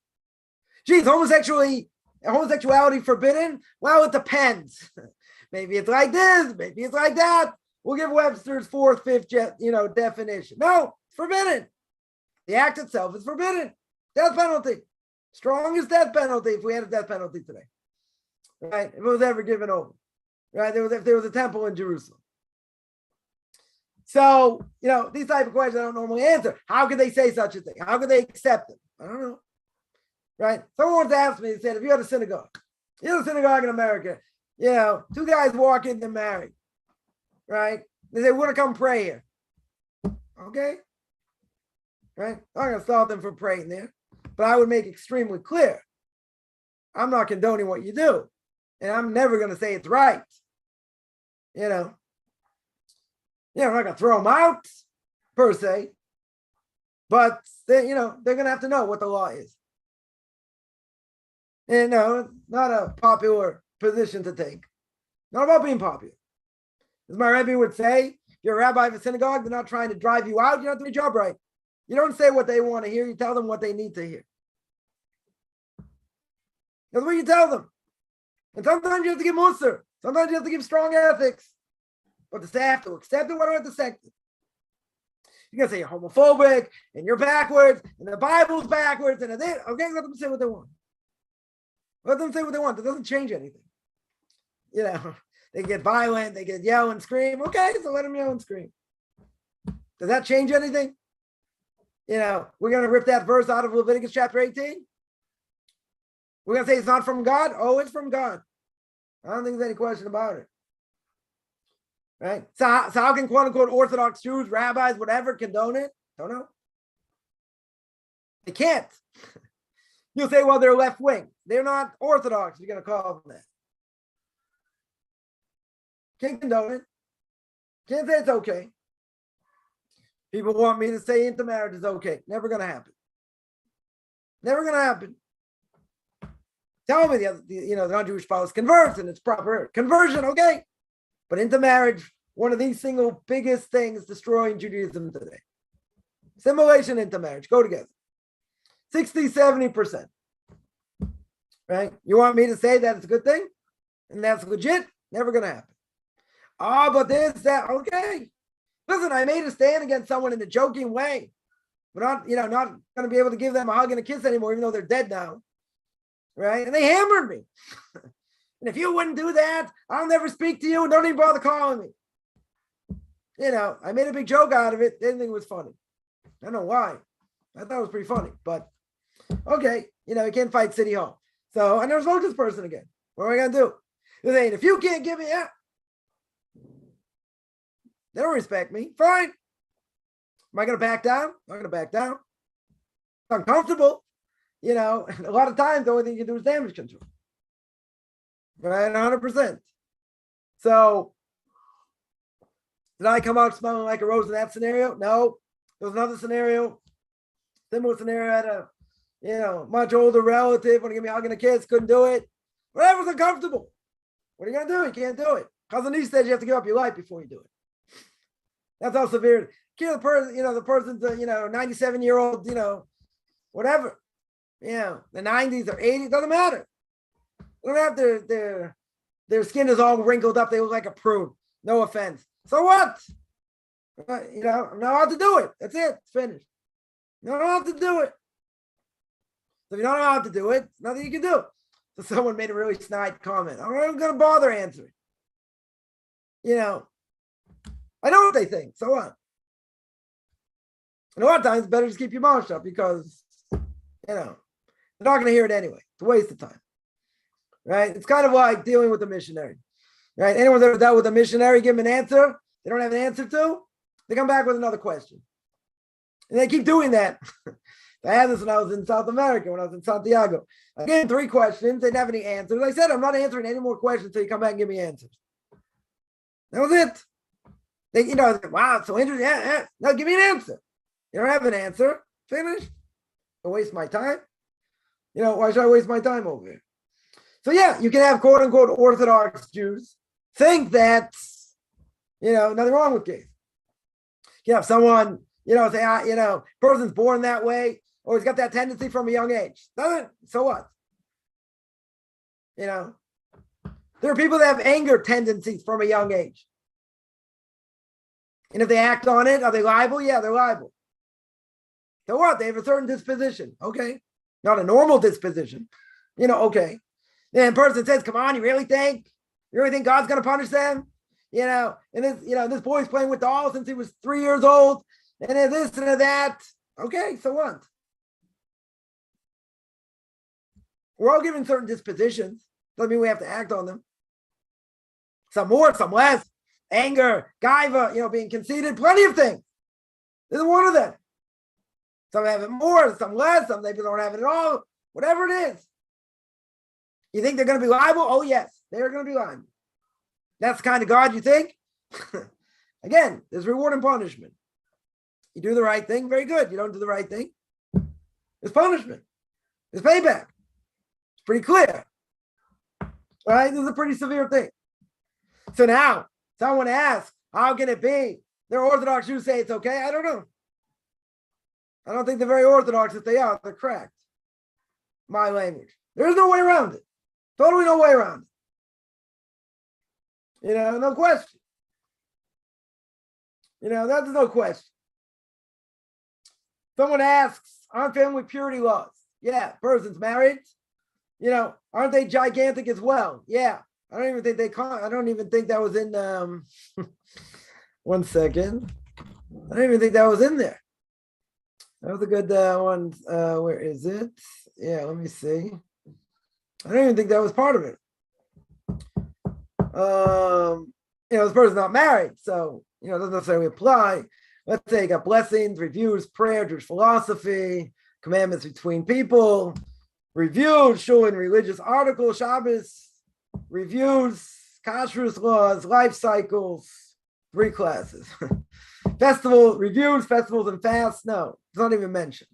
Geez, homosexuality forbidden? Well, it depends. Maybe it's like this, maybe it's like that. We'll give Webster's fourth, fifth, definition. No, it's forbidden. The act itself is forbidden. Death penalty. Strongest death penalty if we had a death penalty today. Right? If it was ever given over. Right? If there was a temple in Jerusalem. So, these type of questions I don't normally answer. How could they say such a thing? How could they accept it? I don't know. Right? Someone once asked me, they said, if you had a synagogue, in America, two guys walk in, they're married. Right? They say, we're going to come pray here. Okay? Right? I'm not going to stop them from praying there. But I would make extremely clear, I'm not condoning what you do. And I'm never going to say it's right. I'm not going to throw them out, per se. But, they're going to have to know what the law is. And no, not a popular position to take. Not about being popular. As my Rebbe would say, if you're a rabbi of a synagogue, they're not trying to drive you out. You don't do your job right. You don't say what they want to hear. You tell them what they need to hear. That's what you tell them. And sometimes you have to give mussar. Sometimes you have to give strong ethics. But to say I have to accept it, why do I have to accept it? You're going to say you're homophobic, and you're backwards, and the Bible's backwards, and okay, let them say what they want. Let them say what they want. It doesn't change anything. They get violent, they get yell and scream. Okay, so let them yell and scream. Does that change anything? We're going to rip that verse out of Leviticus chapter 18. We're going to say it's not from God. Oh, it's from God. I don't think there's any question about it. Right? So how can quote unquote Orthodox Jews, rabbis, whatever, condone it? Don't know. They can't. You'll say, well, they're left wing. They're not Orthodox. You're going to call them that. Can't condone it. Can't say it's okay. People want me to say intermarriage is okay. Never going to happen. Never going to happen. Tell me the non-Jewish spouse converts and it's proper conversion, okay? But intermarriage, one of these single biggest things destroying Judaism today. Assimilation, intermarriage, go together. 60-70%. Right? You want me to say that it's a good thing? And that's legit? Never going to happen. But this, that, okay. Listen, I made a stand against someone in a joking way. We're not going to be able to give them a hug and a kiss anymore, even though they're dead now. Right? And they hammered me. And if you wouldn't do that, I'll never speak to you. Don't even bother calling me. I made a big joke out of it. They didn't think it was funny. I don't know why. I thought it was pretty funny. But, okay. You can't fight City Hall. So I never spoke to this person again. What am I going to do? They're saying, if you can't give me that, they don't respect me. Fine. Am I going to back down? I'm not going to back down. It's uncomfortable. A lot of times the only thing you can do is damage control. Right? 100%. So, did I come out smelling like a rose in that scenario? No. There was another scenario, similar scenario. I had a much older relative, want to give me a hug and a kiss, couldn't do it. Whatever's uncomfortable. What are you going to do? You can't do it. Chazon Ish says you have to give up your life before you do it. That's how severe. Kill the person, the person's a 97-year-old, whatever. The 90s or 80s, doesn't matter. They don't have their skin is all wrinkled up, they look like a prune. No offense. So what? I'm not allowed to do it. That's it. It's finished. You don't have to do it. So if you don't know how to do it, nothing you can do. So someone made a really snide comment. I'm not going to bother answering. I know what they think. So what? And a lot of times it's better to just keep your mouth shut because, they're not going to hear it anyway. It's a waste of time. Right? It's kind of like dealing with a missionary. Right? Anyone's ever dealt with a missionary, give them an answer, they don't have an answer to, they come back with another question. And they keep doing that. I had this when I was in South America, when I was in Santiago. I gave them 3 questions. They didn't have any answers. I said, I'm not answering any more questions until you come back and give me answers. That was it. They, wow, so interesting. Yeah. No, give me an answer. You don't have an answer. Finished. Don't waste my time. Why should I waste my time over here? So yeah, you can have quote unquote Orthodox Jews think that, nothing wrong with gays. You have someone, say, person's born that way, or he's got that tendency from a young age. So what? There are people that have anger tendencies from a young age. And if they act on it, are they liable? Yeah, they're liable. So what? They have a certain disposition. Okay. Not a normal disposition. Okay. Then a person says, come on, you really think God's going to punish them? And this boy's playing with dolls since he was 3 years old. And then this and that. Okay, so what? We're all given certain dispositions. Doesn't mean we have to act on them. Some more, some less. Anger, gaiva, being conceited, plenty of things. This is one of them. Some have it more, some less, some maybe don't have it at all. Whatever it is. You think they're going to be liable? Oh, yes, they're going to be liable. That's the kind of God you think? Again, there's reward and punishment. You do the right thing, very good. You don't do the right thing, there's punishment. There's payback. It's pretty clear. Right? This is a pretty severe thing. So now, someone asks, how can it be? They're Orthodox Jews say it's okay. I don't know. I don't think they're very Orthodox. If they are, they're cracked. My language. There's no way around it. Totally no way around it. No question. That's no question. Someone asks, aren't family purity laws? Yeah, person's married. Aren't they gigantic as well? Yeah. I don't even think that was in, 1 second. I don't even think that was in there. That was a good one. Where is it? Yeah, let me see. I don't even think that was part of it. This person's not married, so, it doesn't necessarily apply. Let's say you got blessings, reviews, prayer, Jewish philosophy, commandments between people, reviews, showing religious articles, Shabbos, reviews, kashrus laws, life cycles, 3 classes. Festival, reviews, festivals, and fasts, no, it's not even mentioned.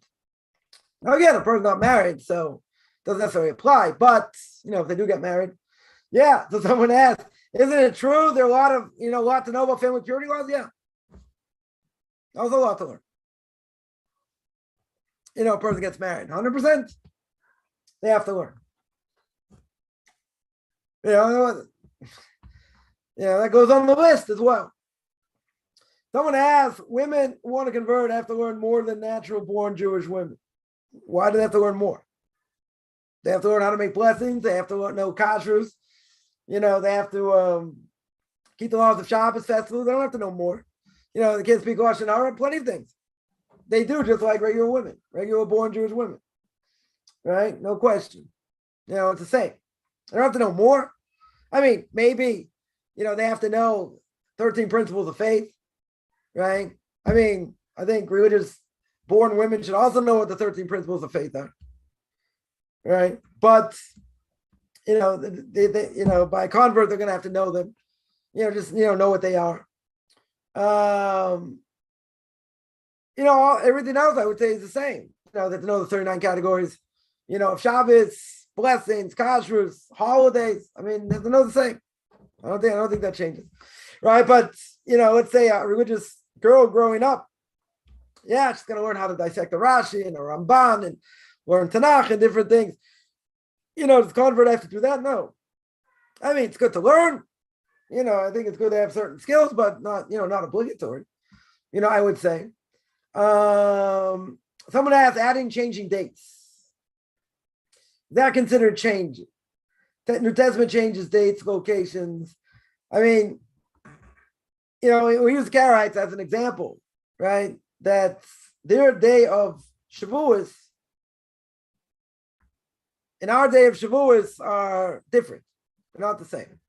Now again, a person's not married, so it doesn't necessarily apply, but, if they do get married, yeah, so someone asked, isn't it true there are a lot of, a lot to know about family purity laws? Yeah. That was a lot to learn. A person gets married, 100%, they have to learn. That goes on the list as well. Someone asks, women who want to convert have to learn more than natural born Jewish women. Why do they have to learn more? They have to learn how to make blessings. They have to know kashrus. They have to keep the laws of Shabbos festivals. They don't have to know more. They can't speak Lashon Hara, plenty of things. They do just like regular women, regular born Jewish women. Right? No question. It's the same. They don't have to know more. I mean, maybe, they have to know 13 principles of faith. Right? I mean, I think religious born women should also know what the 13 principles of faith are. Right? But, they by convert, they're going to have to know them. Know what they are. Everything else I would say is the same. that to know the 39 categories, of Shabbos, blessings, kashrus, holidays. I mean, they know the same. I don't think that changes, right? But let's say a religious girl growing up, she's going to learn how to dissect the Rashi and the Rambam and learn Tanakh and different things. Does the convert have to do that? No. I mean, it's good to learn. I think it's good to have certain skills, but not obligatory. I would say. Someone asked, changing dates. Is that considered changing? New Testament changes dates, locations. I mean, we use the Karaites as an example, right? That their day of Shavuos and our day of Shavuos are different. They're not the same.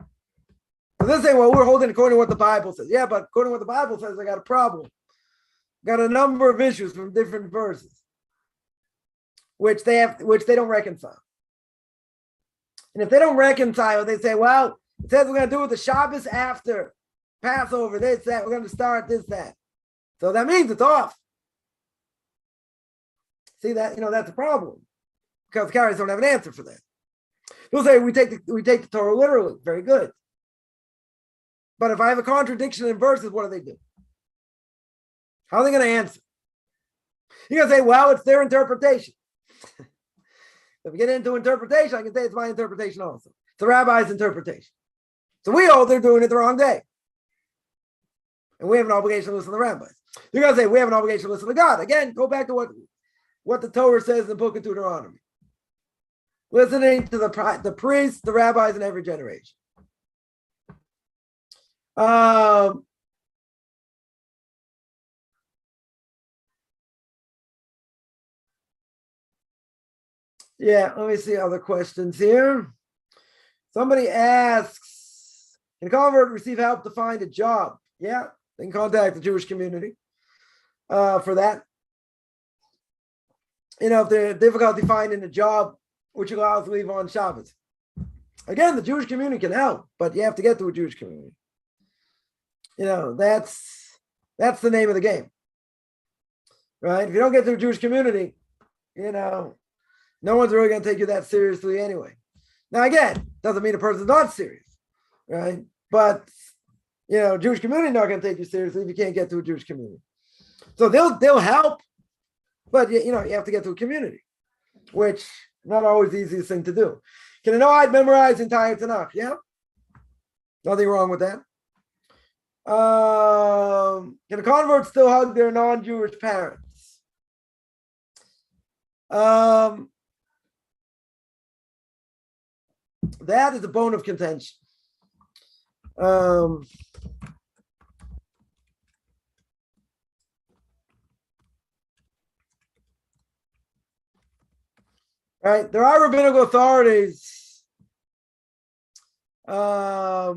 So they're saying, well, we're holding according to what the Bible says. Yeah, but according to what the Bible says, I got a problem. Got a number of issues from different verses, which they don't reconcile. And if they don't reconcile, they say, well, it says we're going to do it the Shabbos after Passover, this, that, we're going to start this, that. So that means it's off. See that, that's a problem. Because the Karaites don't have an answer for that. They'll say we take the Torah literally. Very good. But if I have a contradiction in verses, what do they do? How are they going to answer? You're going to say, well, it's their interpretation. If we get into interpretation, I can say it's my interpretation also. It's the rabbi's interpretation. So we hold they're doing it the wrong day. And we have an obligation to listen to the rabbis. You're going to say we have an obligation to listen to God. Again, go back to what the Torah says in the book of Deuteronomy. Listening to the priests, the rabbis in every generation. Let me see other questions here. Somebody asks, can a convert receive help to find a job? Yeah, they can contact the Jewish community for that. If they're difficulty finding a job, which allows to leave on Shabbos. Again, the Jewish community can help, but you have to get to a Jewish community. That's the name of the game. Right? If you don't get to a Jewish community, no one's really going to take you that seriously anyway. Now, again, doesn't mean a person's not serious, right? But, Jewish community not going to take you seriously if you can't get to a Jewish community. So they'll help, but, you have to get to a community, which not always the easiest thing to do. Can a Noahide memorize entire Tanakh? Yeah. Nothing wrong with that. Can a convert still hug their non-Jewish parents? That is a bone of contention. Right? There are rabbinical authorities. There are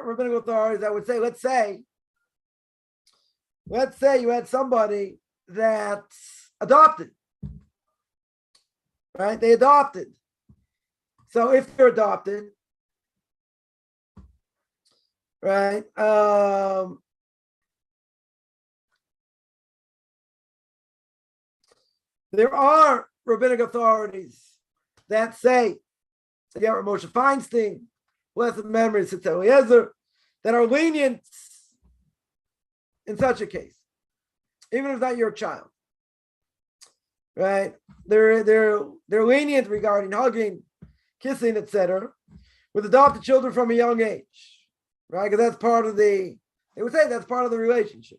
rabbinical authorities that would say, let's say you had somebody that's adopted, right? They adopted. So if they're adopted, right? There are rabbinic authorities that say, you got Moshe Feinstein, blessed memory, Sitz Eliezer, that are lenient in such a case, even if it's not your child, right? They're lenient regarding hugging, kissing, etc., with adopted children from a young age, right? Because that's part of they would say that's part of the relationship,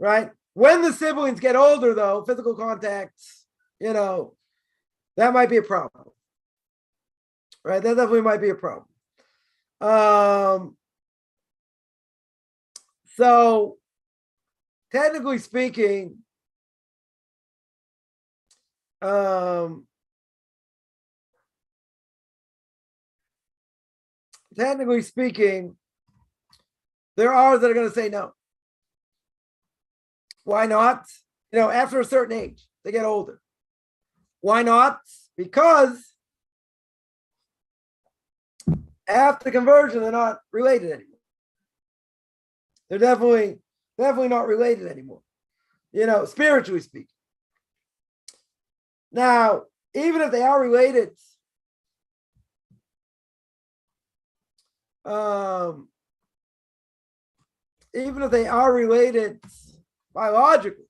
right? When the siblings get older, though, physical contact, that might be a problem, right? That definitely might be a problem. So, technically speaking, there are that are going to say no. Why not? After a certain age, they get older. Why not? Because after conversion, they're not related anymore. They're definitely not related anymore, spiritually speaking. Now, even if they are related, biologically,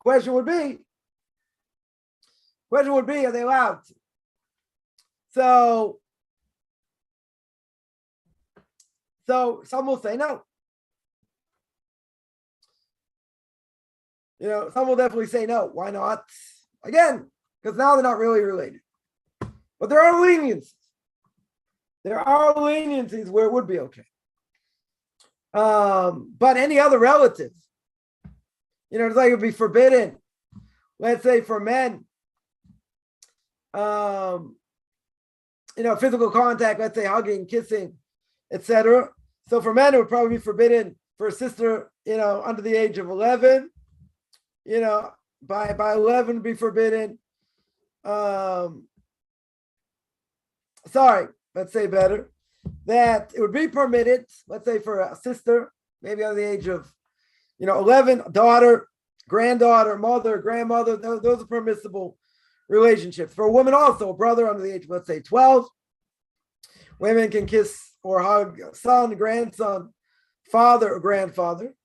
question would be, are they allowed to? So some will say no. Some will definitely say no. Why not? Again, because now they're not really related. But there are leniencies. Where it would be okay. But any other relative, it's like it would be forbidden. Let's say for men, physical contact, let's say hugging, kissing, etc. So for men, it would probably be forbidden for a sister, under the age of 11. By 11 would be forbidden. Let's say better, that it would be permitted, let's say for a sister, maybe under the age of, 11, daughter, granddaughter, mother, grandmother, those are permissible relationships. For a woman also, a brother under the age of, let's say 12, women can kiss or hug son, grandson, father, or grandfather.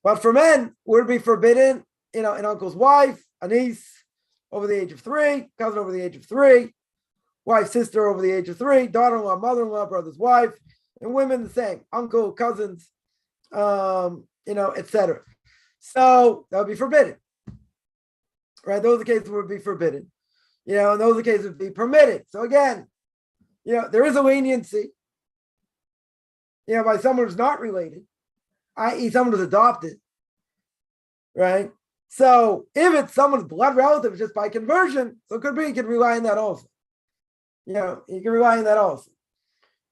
But for men, would be forbidden, an uncle's wife, a niece over the age of 3, cousin over the age of 3, wife, sister over the age of 3, daughter-in-law, mother-in-law, brother's wife, and women the same, uncle, cousins, etc. So that would be forbidden, right? Those are the cases would be forbidden, and those are the cases would be permitted. So again, there is a leniency, by someone who's not related, i.e. someone who's adopted, right? So if it's someone's blood relative just by conversion, so it could be, you can rely on that also. You can rely on that also.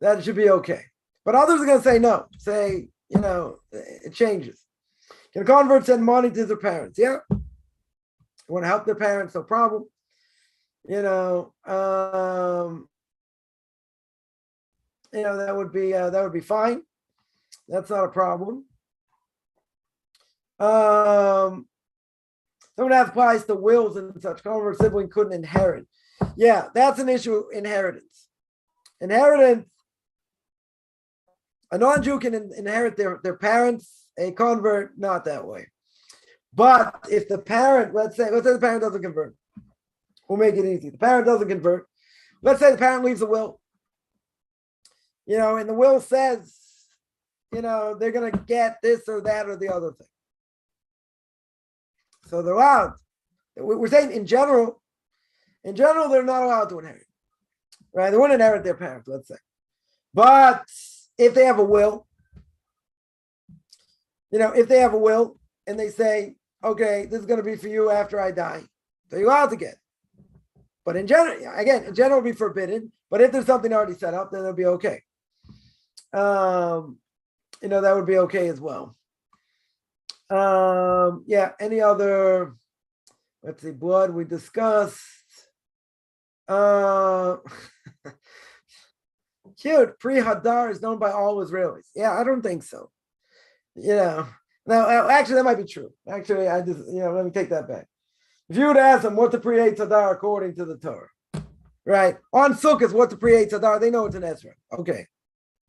That should be okay. But others are going to say no. Say, it changes. Can a convert send money to their parents? Yeah. You want to help their parents, no problem. That would be fine. That's not a problem. Someone else applies to wills and such. Convert sibling couldn't inherit. Yeah, that's an issue. Inheritance. A non-Jew can inherit their parents. A convert, not that way. But if the parent, let's say the parent doesn't convert, we'll make it easy. The parent doesn't convert. Let's say the parent leaves a will. And the will says, they're going to get this or that or the other thing. So they're allowed. We're saying in general, they're not allowed to inherit, right? They wouldn't inherit their parents, let's say. But if they have a will, and they say, okay, this is going to be for you after I die, so you're allowed to get it. But in general, it will be forbidden. But if there's something already set up, then it'll be okay. That would be okay as well. Any other, let's see, blood we discussed. Cute. Pre-Hadar is known by all Israelis. Yeah, I don't think so. Now, actually, that might be true. Actually, I just, let me take that back. If you would ask them what the pre-Hadar according to the Torah, right? On Sukkot, what's the pre-Hadar? They know it's an Ezra. Okay.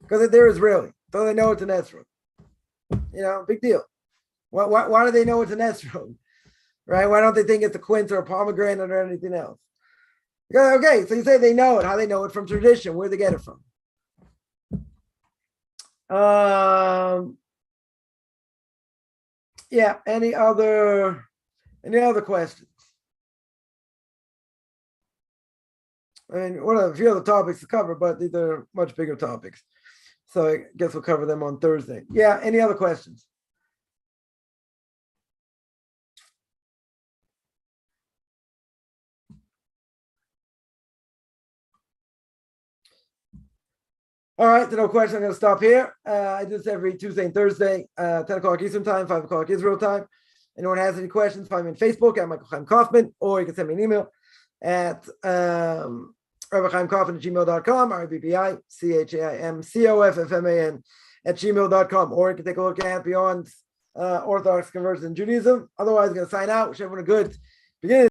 Because they're Israeli. So they know it's an Ezra. Big deal. Why do they know it's an Ezra? Right? Why don't they think it's a quince or a pomegranate or anything else? Okay, so you say they know it. How they know it? From tradition. Where they get it from? Any other questions? I mean, one of a few other topics to cover, but these are much bigger topics. So I guess we'll cover them on Thursday. Yeah, any other questions? All right, no question. I'm going to stop here. I do this every Tuesday and Thursday, 10 o'clock Eastern time, 5 o'clock Israel time. Anyone has any questions, find me on Facebook at Rabbi Chaim Coffman, or you can send me an email, at Rabbi Chaim Coffman at gmail.com, RBBICHAIMCOFFMAN at gmail.com, or you can take a look at Beyond Orthodox Conversion in Judaism. Otherwise, I'm going to sign out. Wish everyone a good beginning.